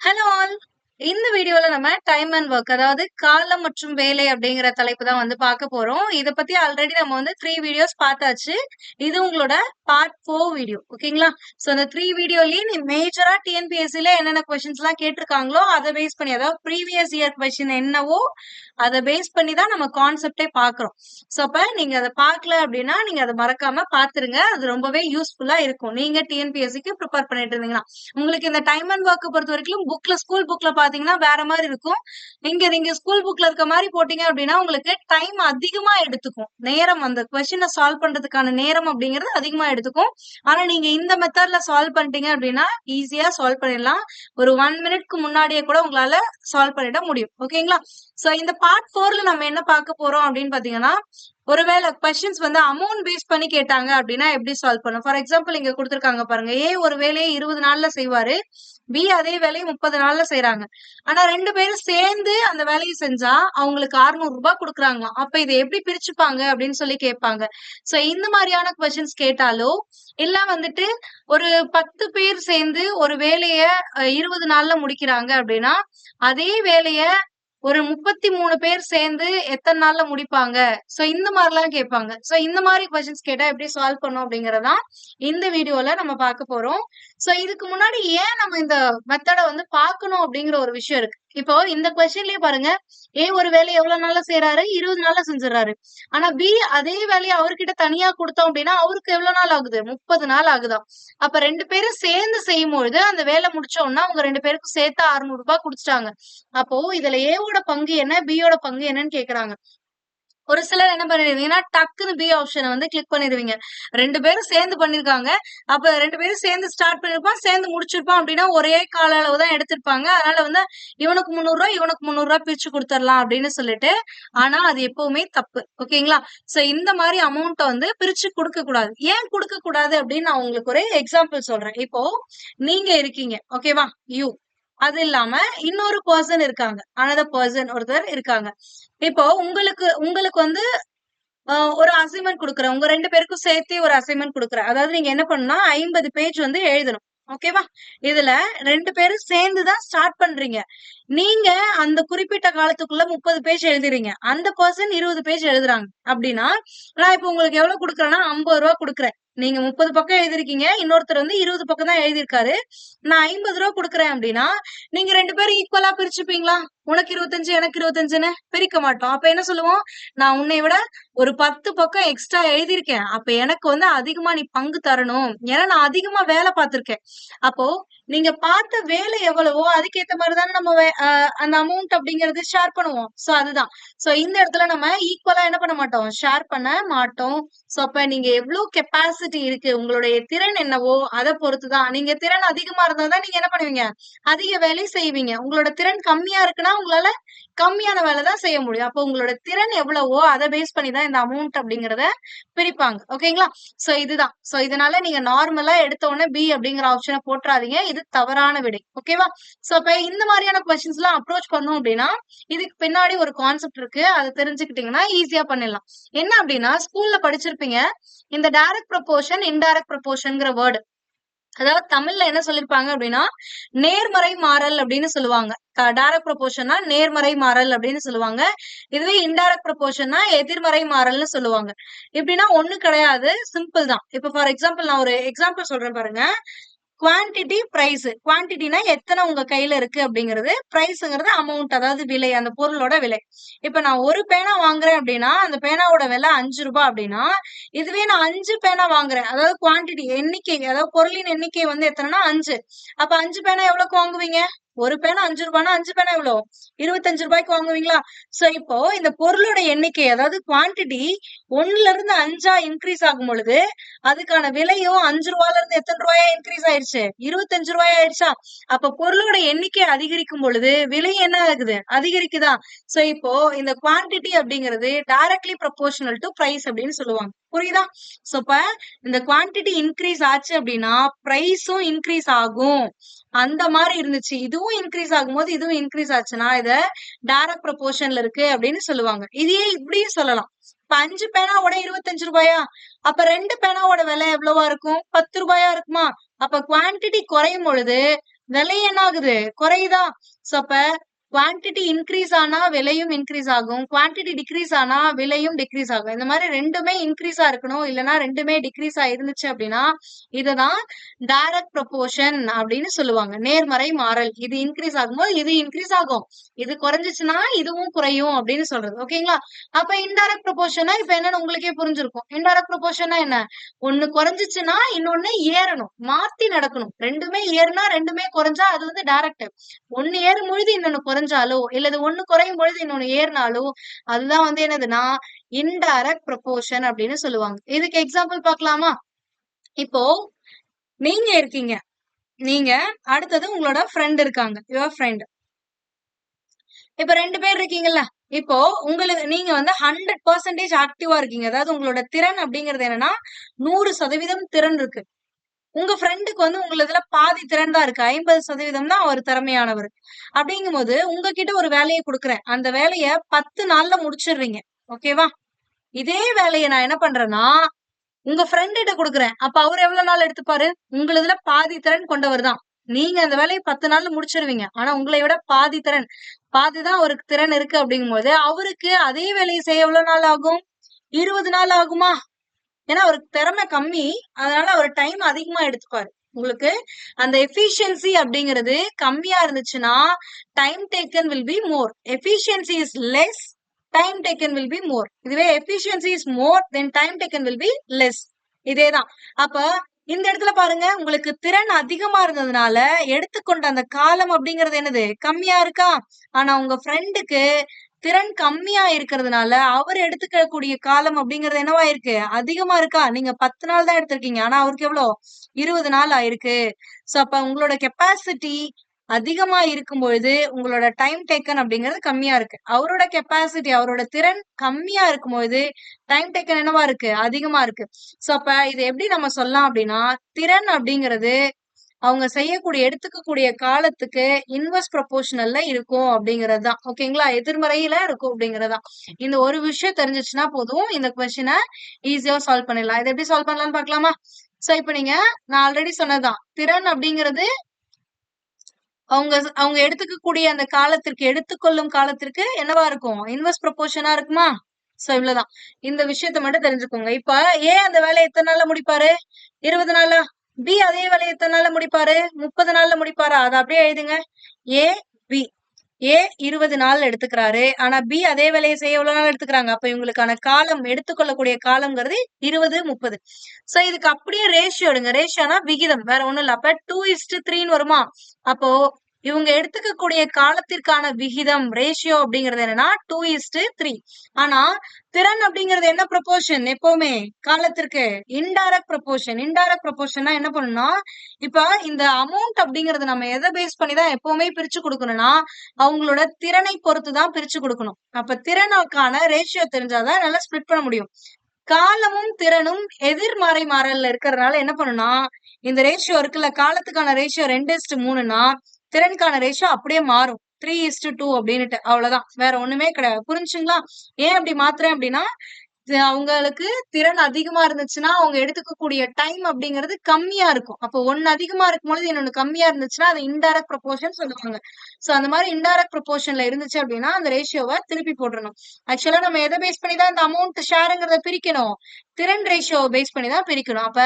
Hello all. இந்த வீடியோல நம்ம டைம் அண்ட் ஒர்க் அதாவது காலம் மற்றும் வேலை அப்படிங்கிற தலைப்பு தான் வந்து பார்க்க போறோம். இத பத்தி ஆல்ரெடி நம்ம வந்து 3 வீடியோஸ் பார்த்தாச்சு. இது உங்களோட பார்ட் 4 வீடியோ. ஓகேங்களா? சோ அந்த 3 வீடியோலயே நீ மேஜரா டிஎன்பிஎஸ்சில என்னென்ன கொஸ்டின்ஸ்லாம் கேட்டிருக்காங்களோ அத பேஸ் பண்ணி அதாவது ப்ரீவியஸ் இயர் கொஸ்டின் என்னவோ அத பேஸ் பண்ணி தான் நம்ம கான்செப்டே பார்க்குறோம். சோ அப்ப நீங்க அத பார்க்கல அப்படின்னா நீங்க அத மறக்காம பார்த்துருங்க. அது ரொம்பவே யூஸ்ஃபுல்லா இருக்கும். நீங்க டிஎன்பிஎஸ்சிக்கு ப்ரிப்பேர் பண்ணிட்டு இருந்தீங்கன்னா. உங்களுக்கு இந்த டைம் அண்ட் ஒர்க் பொறுத்தவரைக்கும் ஸ்கூல் புக்ல பாத்தீங்கன்னா வேற மாதிரி இருக்கும். இங்க நீங்க ஸ்கூல் புக்ல இருக்க மாதிரி போட்டீங்க அப்படின்னா உங்களுக்கு டைம் அதிகமா எடுத்துக்கும். நேரம் அந்த கொஸ்டினை சால்வ் பண்றதுக்கான நேரம் அப்படிங்கிறது அதிகமா எடுத்துக்கும். ஆனா நீங்க இந்த மெத்தட்ல சால்வ் பண்ணிட்டீங்க அப்படின்னா ஈஸியா சால்வ் பண்ணிடலாம். ஒரு 1 மினிட்க்கு முன்னாடியே கூட உங்களால சால்வ் பண்ணிட முடியும். ஓகேங்களா? சோ இந்த பார்ட் 4ல நம்ம என்ன பார்க்க போறோம் அப்படின்னு பாத்தீங்கன்னா, ஒருவேளை கொஸ்டின்ஸ் வந்து அமௌண்ட் பேஸ் பண்ணி கேட்டாங்க அப்படின்னா எப்படி சால்வ் பண்ணும்? ஃபார் எக்ஸாம்பிள் இங்க கொடுத்திருக்காங்க பாருங்க. ஏ ஒரு வேலையை 20 நாள்ல செய்வாரு. பி அதே வேலையை 30 நாள்ல செய்றாங்க. ஆனா 2 பேரும் சேர்ந்து அந்த வேலையை செஞ்சா அவங்களுக்கு 600 ரூபாய் குடுக்குறாங்களாம். அப்ப இதை எப்படி பிரிச்சுப்பாங்க அப்படின்னு சொல்லி கேட்பாங்க. சோ இந்த மாதிரியான கொஸ்டின்ஸ் கேட்டாலோ இல்ல வந்துட்டு ஒரு 10 பேர் சேர்ந்து ஒரு வேலைய 20 நாள்ல முடிக்கிறாங்க அப்படின்னா அதே வேலைய ஒரு 33 பேர் சேர்ந்து எத்தனை நாள்ல முடிப்பாங்க? சோ இந்த மாதிரிலாம் கேட்பாங்க. சோ இந்த மாதிரி கொஸ்டின்ஸ் கேட்டா எப்படி சால்வ் பண்ணும் அப்படிங்கறதான் இந்த வீடியோல நம்ம பார்க்க போறோம். சோ இதுக்கு முன்னாடி ஏன் நம்ம இந்த மெத்தட வந்து பார்க்கணும் அப்படிங்கிற ஒரு விஷயம் இருக்கு. இப்போ இந்த கொஸ்டின்லயே பாருங்க, ஏ ஒரு வேலையை எவ்வளவு நாள்ல செய்யறாரு? 20 நாள்ல செஞ்சுறாரு. ஆனா பி அதே வேலையை அவர்கிட்ட தனியா கொடுத்தோம் அப்படின்னா அவருக்கு எவ்வளவு நாள் ஆகுது? 30 நாள் ஆகுதாம். அப்ப 2 பேரும் சேர்ந்து செய்யும்பொழுது அந்த வேலை முடிச்ச உடனே அவங்க 2 பேருக்கும் சேர்த்து 600 ரூபாய் குடுத்துட்டாங்க. அப்போ இதுல ஏவோட பங்கு என்ன? பியோட பங்கு என்னன்னு கேக்குறாங்க. ஒரு சிலர் என்ன பண்ணிடுவீங்கன்னா டக்குன்னு பி ஆப்ஷனை வந்து கிளிக் பண்ணிடுவீங்க. 2 பேரும் சேர்ந்து பண்ணிருக்காங்க. அப்ப 2 பேரும் சேர்ந்து ஸ்டார்ட் பண்ணிருப்பான், சேர்ந்து முடிச்சிருப்பான் அப்படின்னா ஒரே கால அளவு தான் எடுத்திருப்பாங்க. அதனால வந்து இவனுக்கு 300 ரூபாய் இவனுக்கு 300 ரூபாய் பிரிச்சு கொடுத்துடலாம் அப்படின்னு சொல்லிட்டு. ஆனா அது எப்பவுமே தப்பு. ஓகேங்களா? சோ இந்த மாதிரி அமௌண்ட்டை வந்து பிரிச்சு கொடுக்க கூடாது. ஏன் கொடுக்க கூடாது அப்படின்னு நான் உங்களுக்கு ஒரு எக்ஸாம்பிள் சொல்றேன். இப்போ நீங்க இருக்கீங்க. ஓகேவா? யூ அது இல்லாம இன்னொரு பர்சன் இருக்காங்க. அனதர் பர்சன் ஒருத்தர் இருக்காங்க. இப்போ உங்களுக்கு உங்களுக்கு வந்து ஒரு அசைன்மென்ட் குடுக்குறேன். உங்க 2 பேருக்கும் சேர்த்தே ஒரு அசைன்மென்ட் குடுக்குறேன். அதாவது நீங்க என்ன பண்ணணும்னா 50 பேஜ் வந்து எழுதணும். ஓகேவா? இதுல 2 பேரும் சேர்ந்து தான் ஸ்டார்ட் பண்றீங்க. நீங்க அந்த குறிப்பிட்ட காலத்துக்குள்ள 30 பேஜ் எழுதுறீங்க. அந்த பெர்சன் 20 பேஜ் எழுதுறாங்க. அப்படின்னா, நான் இப்ப உங்களுக்கு எவ்வளவு குடுக்குறேன்னா, ரூ. 50 குடுக்குறேன். நீங்க 30 பக்கம் எழுதிருக்கீங்க. இன்னொருத்தர் வந்து 20 பக்கம் தான் எழுதியிருக்காரு. நான் ரூ. 50 குடுக்குறேன் அப்படின்னா, நீங்க 2 பேரும் ஈக்குவலா பிரிச்சுப்பீங்களா? உனக்கு 25 எனக்கு 25ன்னு பிரிக்க மாட்டோம். அப்ப என்ன சொல்லுவோம்? நான் உன்னை விட ஒரு 10 பக்கம் எக்ஸ்ட்ரா எழுதியிருக்கேன். அப்ப எனக்கு வந்து அதிகமா நீ பங்கு தரணும். ஏன்னா நான் அதிகமா வேலை பார்த்திருக்கேன். அப்போ நீங்க பார்த்த வேலை எவ்வளவோ அதுக்கேத்த மாதிரி தானே நம்ம அந்த அமௌண்ட் அப்படிங்கிறது ஷேர் பண்ணுவோம். சோ அதுதான். சோ இந்த இடத்துல நம்ம ஈக்குவலா என்ன பண்ண மாட்டோம்? ஷேர் பண்ண மாட்டோம். சோ அப்ப நீங்க எவ்வளவு கெப்பாசிட்டி இருக்கு, உங்களுடைய திறன் என்னவோ அதை பொறுத்துதான். நீங்க திறன் அதிகமா இருந்தா தான் நீங்க என்ன பண்ணுவீங்க? அதிக வேலை செய்வீங்க. உங்களோட திறன் கம்மியா இருக்குன்னா உங்களால கம்மியான வேலை தான் செய்ய முடியும். அப்போ உங்களோட திறன் எவ்வளவோ அதை பேஸ் பண்ணி தான் இந்த அமௌண்ட் அப்படிங்கறத பிரிப்பாங்க. ஓகேங்களா? சோ இதுதான். சோ இதனால நீங்க நார்மலா எடுத்த உடனே பி அப்படிங்கிற ஆப்ஷனை போட்டுறாதீங்க. இது தவறான விடை. ஓகேவா? சோ அப்ப இந்த மாதிரியான கொஸ்டின்ஸ் எல்லாம் அப்ரோச் பண்ணோம் அப்படின்னா இதுக்கு பின்னாடி ஒரு கான்செப்ட் இருக்கு. அதை தெரிஞ்சுக்கிட்டீங்கன்னா ஈஸியா பண்ணிடலாம். என்ன அப்படின்னா ஸ்கூல்ல படிச்சிருப்பீங்க. இந்த டைரக்ட் ப்ரொபோர்ஷன், இன்டைரக்ட் ப்ரொபோர்ஷன்ங்கிற வேர்டு. அதாவது தமிழ்ல என்ன சொல்லிருப்பாங்க அப்படின்னா நேர்மறை மாறல் அப்படின்னு சொல்லுவாங்க. டைரக்ட் ப்ரொபோர்ஷன்னா நேர்மறை மாறல் அப்படின்னு சொல்லுவாங்க. இதுவே இன்டைரக்ட் ப்ரொபோர்ஷன்னா எதிர்மறை மாறல்னு சொல்லுவாங்க. இப்படின்னா ஒண்ணு கிடையாது. சிம்பிள் தான். இப்ப ஃபார் எக்ஸாம்பிள் நான் ஒரு எக்ஸாம்பிள் சொல்றேன் பாருங்க. Quantity, price. குவான்டிட்டினா எத்தனை உங்க கையில இருக்கு அப்படிங்கிறது. பிரைஸ்ங்கிறது அமௌண்ட் அதாவது விலை, அந்த பொருளோட விலை. இப்ப நான் ஒரு பேனா வாங்குறேன் அப்படின்னா அந்த பேனாவோட விலை 5 ரூபாய் அப்படின்னா இதுவே நான் 5 பேனா வாங்குறேன். அதாவது குவான்டிட்டி எண்ணிக்கை அதாவது பொருளின் எண்ணிக்கை வந்து எத்தனைன்னா 5. அப்ப 5 பேனா எவ்வளவுக்கு வாங்குவீங்க? ஒரு பேனா 5 ரூபாய்னா 5 பேனா எவ்வளோ? 25 ரூபாய்க்கு வாங்குவீங்களா? சோ இப்போ இந்த பொருளோட எண்ணிக்கை அதாவது குவான்டிட்டி 1ல இருந்து 5ஆ இன்க்ரீஸ் ஆகும் பொழுது அதுக்கான விலையும் 5 ரூபாயில இருந்து எத்தனை ரூபாயா இன்க்ரீஸ் ஆயிருச்சு? 25 ரூபாய் ஆயிடுச்சா? அப்ப பொருளோட எண்ணிக்கை அதிகரிக்கும் பொழுது விலை என்ன ஆகுது? அதிகரிக்குதா? சோ இப்போ இந்த குவான்டிட்டி அப்படிங்கிறது டைரக்ட்லி ப்ரொபோர்ஷனல் டு பிரைஸ் அப்படின்னு சொல்லுவாங்க. புரியுதா? சோ இப்ப இந்த குவான்டிட்டி இன்க்ரீஸ் ஆச்சு அப்படின்னா பிரைஸும் இன்க்ரீஸ் ஆகும். அந்த மாதிரி இருந்துச்சு. இதுவும் இன்க்ரீஸ் ஆகும்போது இதுவும் இன்க்ரீஸ் ஆச்சுன்னா இத டைரக்ட் ப்ரொபோர்ஷன்ல இருக்கு அப்படின்னு சொல்லுவாங்க. இதையே இப்படியும் சொல்லலாம். இப்ப 5 பேனாவோட 25 ரூபாயா? அப்ப 2 பேனாவோட விலை எவ்வளவா இருக்கும்? 10 ரூபாயா இருக்குமா? அப்ப குவான்டிட்டி குறையும் பொழுது விலை என்ன ஆகுது? குறையுதா? சோ அப்ப குவான்டிட்டி இன்க்ரீஸ் ஆனா விலையும் இன்க்ரீஸ் ஆகும். குவான்டிட்டி டிக்ரீஸ் ஆனா விலையும் டிக்ரீஸ் ஆகும். இந்த மாதிரி ரெண்டுமே இன்க்ரீஸா இருக்கணும். இல்லைன்னா ரெண்டுமே டிக்ரீஸா இருந்துச்சு அப்படின்னா இதுதான் டைரக்ட் ப்ரொபோர்ஷன் அப்படின்னு சொல்லுவாங்க. நேர்மறை மாறல். இது இன்க்ரீஸ் ஆகும்போது இது இன்க்ரீஸ் ஆகும். இது குறைஞ்சிச்சுன்னா இதுவும் குறையும் அப்படின்னு சொல்றது. ஓகேங்களா? அப்ப இன்டைரக்ட் ப்ரொபோர்ஷனா இப்ப என்னன்னு உங்களுக்கே புரிஞ்சிருக்கும். இன்டைரக்ட் ப்ரொபோர்ஷனா என்ன? ஒண்ணு குறைஞ்சிச்சுன்னா இன்னொன்னு ஏறணும். மாத்தி நடக்கணும். ரெண்டுமே ஏறுனா ரெண்டுமே குறைஞ்சா அது வந்து டைரக்ட். ஒண்ணு ஏறும் பொழுது இன்னொன்னு குறைஞ்சாலோ இல்லது ஒண்ணு குறையும் பொழுது இன்னொன்னு ஏறினாலோ அதுதான் வந்து என்னதுன்னா இன்டைரக்ட் ப்ரொபோர்ஷன் அப்படின்னு சொல்லுவாங்க. இதுக்கு எக்ஸாம்பிள் பார்க்கலாமா? இப்போ நீங்க இருக்கீங்க. நீங்க அடுத்தது உங்களோட ஃப்ரெண்ட் இருக்காங்க. Your friend. இப்ப 2 பேர் இருக்கீங்கல்ல. இப்போ உங்களுக்கு நீங்க வந்து 100% ஆக்டிவா இருக்கீங்க. அதாவது உங்களோட திறன் அப்படிங்கிறது என்னன்னா 100% திறன் இருக்கு. உங்க ஃப்ரெண்டுக்கு வந்து உங்களதுல பாதி திறன் தான் இருக்கு. 50% தான் அவர் திறமையானவர். அப்படிங்கும்போது உங்ககிட்ட ஒரு வேலைய குடுக்குறேன். அந்த வேலைய 10 நாள்ல முடிச்சிடுறீங்க. ஓகேவா? இதே வேலைய நான் என்ன பண்றேன்னா, உங்க ஃப்ரெண்ட் கிட்ட குடுக்குறேன். அப்ப அவரு எவ்வளவு நாள் எடுத்துப்பாரு? உங்களதுல பாதி திறன் கொண்டவர் தான். நீங்க அந்த வேலைய 10 நாள்ல முடிச்சிருவீங்க. ஆனா உங்களை விட பாதி திறன், பாதி தான் அவருக்கு திறன் இருக்கு அப்படிங்கும்போது, அவருக்கு அதே வேலைய செய்ய எவ்வளவு நாள் ஆகும்? 20 நாள் ஆகுமா? ஏன்னா அவருக்கு திறமை கம்மி. அதனால அவர் டைம் அதிகமா எடுத்துப்பாரு. உங்களுக்கு அந்த எஃபிஷியன்சி அப்படிங்கிறது கம்மியா இருந்துச்சுன்னா time taken will be more. Efficiency is less, time taken will be more. இதுவே efficiency is more then time taken will be less. இதேதான். அப்ப இந்த இடத்துல பாருங்க, உங்களுக்கு திறன் அதிகமா இருந்ததுனால எடுத்துக்கொண்ட அந்த காலம் அப்படிங்கிறது என்னது? கம்மியா இருக்கா? ஆனா உங்க ஃப்ரெண்டுக்கு திறன் கம்மியா இருக்கிறதுனால அவர் எடுத்துக்கக்கூடிய காலம் அப்படிங்கிறது என்னவா இருக்கு? அதிகமா இருக்கா? நீங்க 10 நாள் தான் எடுத்திருக்கீங்க. ஆனா அவருக்கு எவ்வளோ? 20 நாள் ஆயிருக்கு. சோ அப்ப உங்களோட கெப்பாசிட்டி அதிகமா இருக்கும் பொழுது உங்களோட டைம் டேக்கன் அப்படிங்கிறது கம்மியா இருக்கு. அவரோட கெப்பாசிட்டி அவரோட திறன் கம்மியா இருக்கும்போது டைம் டேக்கன் என்னவா இருக்கு? அதிகமா இருக்கு. சோ அப்ப இது எப்படி நம்ம சொல்லலாம் அப்படின்னா திறன் அப்படிங்கிறது அவங்க செய்யக்கூடிய எடுத்துக்கக்கூடிய காலத்துக்கு இன்வெர்ஸ் ப்ரொபோர்ஷனல்ல இருக்கும் அப்படிங்கிறது தான். ஓகேங்களா? எதிர்மறையில இருக்கும் அப்படிங்கிறது தான். இந்த ஒரு விஷயம் தெரிஞ்சிச்சுன்னா போதும் இந்த கொஸ்டினை ஈஸியா சால்வ் பண்ணிடலாம். இதை எப்படி சால்வ் பண்ணலாம்னு பார்க்கலாமா? சோ இப்ப நீங்க நான் ஆல்ரெடி சொன்னதுதான். திறன் அப்படிங்கிறது அவங்க அவங்க எடுத்துக்கக்கூடிய அந்த காலத்திற்கு எடுத்துக்கொள்ளும் காலத்திற்கு என்னவா இருக்கும்? இன்வெர்ஸ் ப்ரொபோர்ஷனா இருக்குமா? சோ இவ்வளவுதான். இந்த விஷயத்த மட்டும் தெரிஞ்சுக்கோங்க. இப்ப ஏ அந்த வேலையை எத்தனை நாள்ல முடிப்பாரு? 20 நாளா? பி அதே வேலையை எத்தனை நாள்ல முடிப்பாரு? 30 நாள்ல முடிப்பாரா? அதை அப்படியே எழுதுங்க. ஏ பி. ஏ 20 நாள் எடுத்துக்கிறாரு. ஆனா பி அதே வேலையை செய்ய எவ்வளவு நாள் எடுத்துக்கிறாங்க? அப்ப இவங்களுக்கான காலம் எடுத்துக்கொள்ளக்கூடிய காலம்ங்கிறது 20, 30. சோ இதுக்கு அப்படியே ரேஷியோ எடுங்க. ரேஷியோனா விகிதம். வேற ஒண்ணும் இல்ல. அப்ப 2:3 வருமா? அப்போ இவங்க எடுத்துக்கக்கூடிய காலத்திற்கான விகிதம் ரேஷியோ அப்படிங்கிறது என்னன்னா 2:3. ஆனா திறன் அப்படிங்கிறது என்ன ப்ரொபோர்ஷன்? எப்பவுமே காலத்திற்கு இன்டைரக்ட் ப்ரொபோர்ஷன். இன்டைரக்ட் ப்ரொபோர்ஷன்னா என்ன பண்ணணும்னா இப்ப இந்த அமௌண்ட் அப்படிங்கறது நம்ம எதை பேஸ் பண்ணி தான் எப்பவுமே பிரிச்சு கொடுக்கணும்னா அவங்களோட திறனை பொறுத்து தான் பிரிச்சு கொடுக்கணும். அப்ப திறனுக்கான ரேஷியோ தெரிஞ்சாதான் நல்லா ஸ்பிளிட் பண்ண முடியும். காலமும் திறனும் எதிர்மறை மாறல்ல இருக்கிறதுனால என்ன பண்ணுனா இந்த ரேஷியோ இருக்குல்ல, காலத்துக்கான ரேஷியோ 2:3னா திறனுக்கான ரேஷியோ அப்படியே மாறும். 3:2 அப்படின்னுட்டு. அவ்வளவுதான். வேற ஒண்ணுமே கிடையாது. புரிஞ்சுங்களா? ஏன் அப்படி மாத்துறேன் அப்படின்னா அவங்களுக்கு திறன் அதிகமா இருந்துச்சுன்னா அவங்க எடுத்துக்கக்கூடிய டைம் அப்படிங்கிறது கம்மியா இருக்கும். அப்போ ஒன்னு அதிகமா இருக்கும் பொழுது இன்னொன்னு கம்மியா இருந்துச்சுன்னா அது இன்டைரக்ட் ப்ரொபோர்ஷன் சொல்லுவாங்க. சோ அந்த மாதிரி இன்டைரக்ட் ப்ரொபோர்ஷன்ல இருந்துச்சு அப்படின்னா அந்த ரேஷியோவை திருப்பி போட்டுறணும். ஆக்சுவலா நம்ம எதை பேஸ் பண்ணி தான் இந்த அமௌண்ட் ஷேருங்கிறத பிரிக்கணும்? திறன் ரேஷியோவை பேஸ் பண்ணி தான் பிரிக்கணும். அப்ப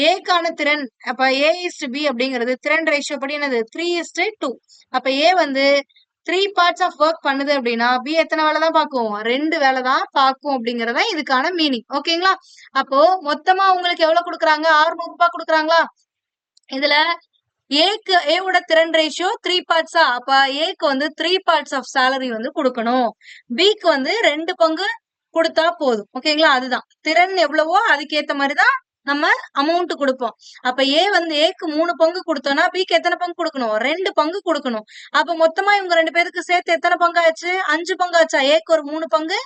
ஏக்கான திறன் அப்ப A:B அப்படிங்கிறது திறன் ரேஷியோ படி என்னது? 3:2. அப்ப ஏ வந்து 3 பார்ட்ஸ் ஆஃப் ஒர்க் பண்ணுது அப்படின்னா பி எத்தனை வேலை தான் பார்க்கும்? 2 வேலை தான் பார்க்கும் அப்படிங்கறத இதுக்கான மீனிங். ஓகேங்களா? அப்போ மொத்தமா உங்களுக்கு எவ்வளவு கொடுக்குறாங்க? 600 ரூபாய் கொடுக்குறாங்களா? இதுல ஏவோட திறன் ரேஷியோ 3 பார்ட்ஸா? அப்ப ஏக்கு வந்து 3 பார்ட்ஸ் ஆஃப் சேலரி வந்து கொடுக்கணும். பிக்கு வந்து 2 பங்கு கொடுத்தா போதும். ஓகேங்களா? அதுதான் திறன் எவ்வளவோ அதுக்கேத்த மாதிரிதான் நம்ம அமௌண்ட் கொடுப்போம். அப்ப வந்து ஏக்கு 3 பங்கு கொடுத்தோம்னா பிக்கு எத்தனை பங்கு கொடுக்கணும்? 2 பங்கு கொடுக்கணும். அப்ப மொத்தமா இவங்க 2 பேருக்கு சேர்த்து எத்தனை பங்கு ஆச்சு? 5 பங்கு ஆச்சா? ஏக்கு ஒரு 3 பங்கு,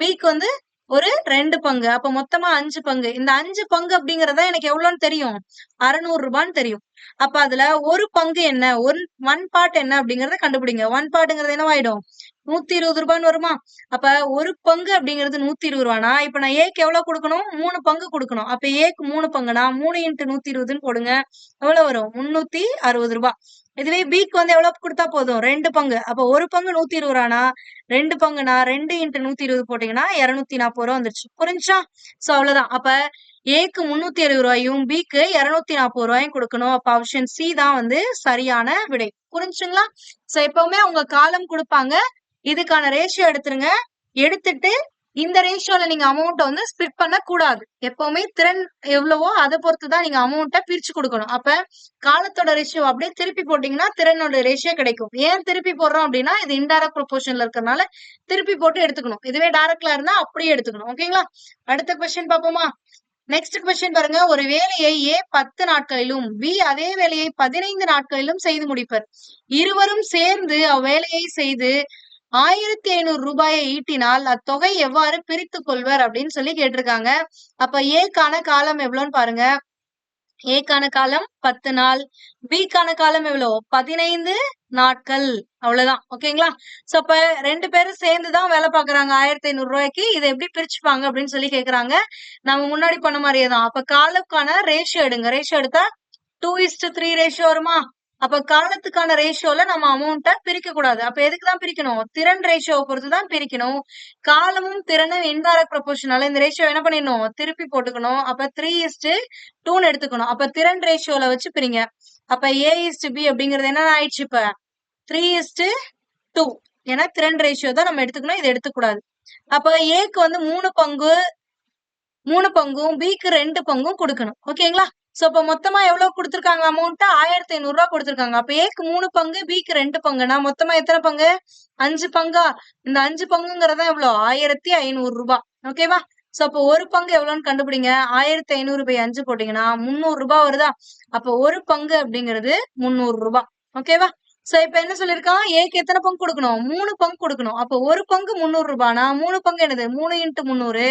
பிக்கு வந்து ஒரு 2 பங்கு. அப்ப மொத்தமா 5 பங்கு. இந்த 5 பங்கு அப்படிங்கறத எனக்கு எவ்வளவுன்னு தெரியும்? 600 ரூபான்னு தெரியும். அப்ப அதுல ஒரு பங்கு என்ன? ஒன் பார்ட் என்ன அப்படிங்கறத கண்டுபிடிங்க. ஒன் பார்ட்ங்கிறது என்னவாயிடும்? 120 ரூபான்னு வருமா? அப்ப ஒரு பங்கு அப்படிங்கிறது 120 ரூபானா இப்ப நான் ஏக்கு எவ்வளவு கொடுக்கணும்? 3 பங்கு கொடுக்கணும். அப்ப ஏக்கு 3 பங்குனா 3 × 120ன்னு போடுங்க. எவ்வளவு வரும்? 360 ரூபாய். இதுவே பிக்கு வந்து எவ்வளவு கொடுத்தா போதும்? 2 பங்கு. அப்ப ஒரு பங்கு 120 ரூபானா 2 பங்குனா 2 × 120 போட்டீங்கன்னா 240 ரூபா வந்துருச்சு. புரிஞ்சா? சோ அவ்வளவுதான். அப்ப ஏக்கு 360 ரூபாயும் பிக்கு 240 ரூபாயும் கொடுக்கணும். அப்ப ஆப்ஷன் சி தான் வந்து சரியான விடை. புரிஞ்சுங்களா? சோ எப்பவுமே அவங்க காலம் கொடுப்பாங்க. இதுக்கான ரேஷியோ எடுத்துருங்க. எடுத்துட்டு இந்த ரேஷியோல நீங்க அமௌண்ட் வந்து ஸ்பிளிட் பண்ண கூடாது. எப்பவுமே திறன் எவ்வளவோ அதை பொறுத்துதான் நீங்க அமௌண்ட்டை பிரிச்சு கொடுக்கணும். அப்ப காலத்தோட ரேஷியோ அப்படியே திருப்பி போட்டீங்கன்னா திறனோட ரேஷியோ கிடைக்கும். ஏன் திருப்பி போடுறோம் அப்படின்னா இது இன்டைரக்ட் ப்ரொபோர்ஷன்ல இருக்கறனால திருப்பி போட்டு எடுத்துக்கணும். இதுவே டைரக்ட்ல இருந்தா அப்படியே எடுத்துக்கணும். ஓகேங்களா? அடுத்த கொஸ்டின் பாப்போமா? நெக்ஸ்ட் கொஸ்டின் பாருங்க. ஒரு வேலையை ஏ 10 நாட்களிலும் பி அதே வேலையை 15 நாட்களிலும் செய்து முடிப்பர். இருவரும் சேர்ந்து அவ்வேலையை செய்து 1500 ரூபாயை ஈட்டினால் அத்தொகை எவ்வாறு பிரித்துக் கொள்வர் அப்படின்னு சொல்லி கேட்டிருக்காங்க. அப்ப ஏக்கான காலம் எவ்வளவுன்னு பாருங்க. ஏக்கான காலம் 10 நாள், பிக்கான காலம் எவ்வளவு? 15 நாட்கள். அவ்வளவுதான். ஓகேங்களா? சோ அப்ப 2 பேரும் சேர்ந்துதான் வேலை பாக்குறாங்க 1500 ரூபாய்க்கு. இதை எப்படி பிரிச்சுப்பாங்க அப்படின்னு சொல்லி கேக்குறாங்க. நம்ம முன்னாடி பண்ண மாதிரியே தான். அப்ப காலத்துக்கான ரேஷியோ எடுங்க. ரேஷியோ எடுத்தா 2:3 ரேஷியோ வருமா? அப்ப காலத்துக்கான ரேஷியோல நம்ம அமௌண்ட்டை பிரிக்க கூடாது. அப்ப எதுக்குதான் பிரிக்கணும்? திறன் ரேஷியோவை பொறுத்து தான் பிரிக்கணும். காலமும் திறனும் இன்டைரக்ட் ப்ரொபோர்ஷனால இந்த ரேஷியோ என்ன பண்ணிடணும்? திருப்பி போட்டுக்கணும். அப்ப 3:2 எடுத்துக்கணும். அப்ப திறன் ரேஷியோல வச்சு பிரிங்க. அப்ப A:B அப்படிங்கிறது என்ன ஆயிடுச்சு? இப்ப 3:2. ஏன்னா திறன் ரேஷியோ தான் நம்ம எடுத்துக்கணும். இதை எடுத்துக்கூடாது. அப்ப ஏக்கு வந்து 3 பங்கும் பிக்கு 2 பங்கும் கொடுக்கணும். ஓகேங்களா? சோ அப்ப மொத்தமா எவ்வளவு கொடுத்திருக்காங்க? அமௌண்ட் 1500 ரூபாய் கொடுத்திருக்காங்க. அப்ப ஏக்கு 3 பங்கு பிக்கு 2 பங்குனா மொத்தமா எத்தனை பங்கு? 5 பங்கா? இந்த 5 பங்குங்கிறதா எவ்வளவு? 1500 ரூபாய். ஓகேவா? சோ அப்ப ஒரு பங்கு எவ்வளவுன்னு கண்டுபிடிங்க. 1500/5 போட்டீங்கன்னா 300 ரூபாய் வருதா? அப்ப ஒரு பங்கு அப்படிங்கிறது 300 ரூபாய். ஓகேவா? சோ இப்ப என்ன சொல்லிருக்கான்? ஏக்கு எத்தனை பங்கு கொடுக்கணும்? 3 பங்கு கொடுக்கணும். அப்ப ஒரு பங்கு 300 ரூபாய்னா 3 பங்கு என்னது? 3 × 300.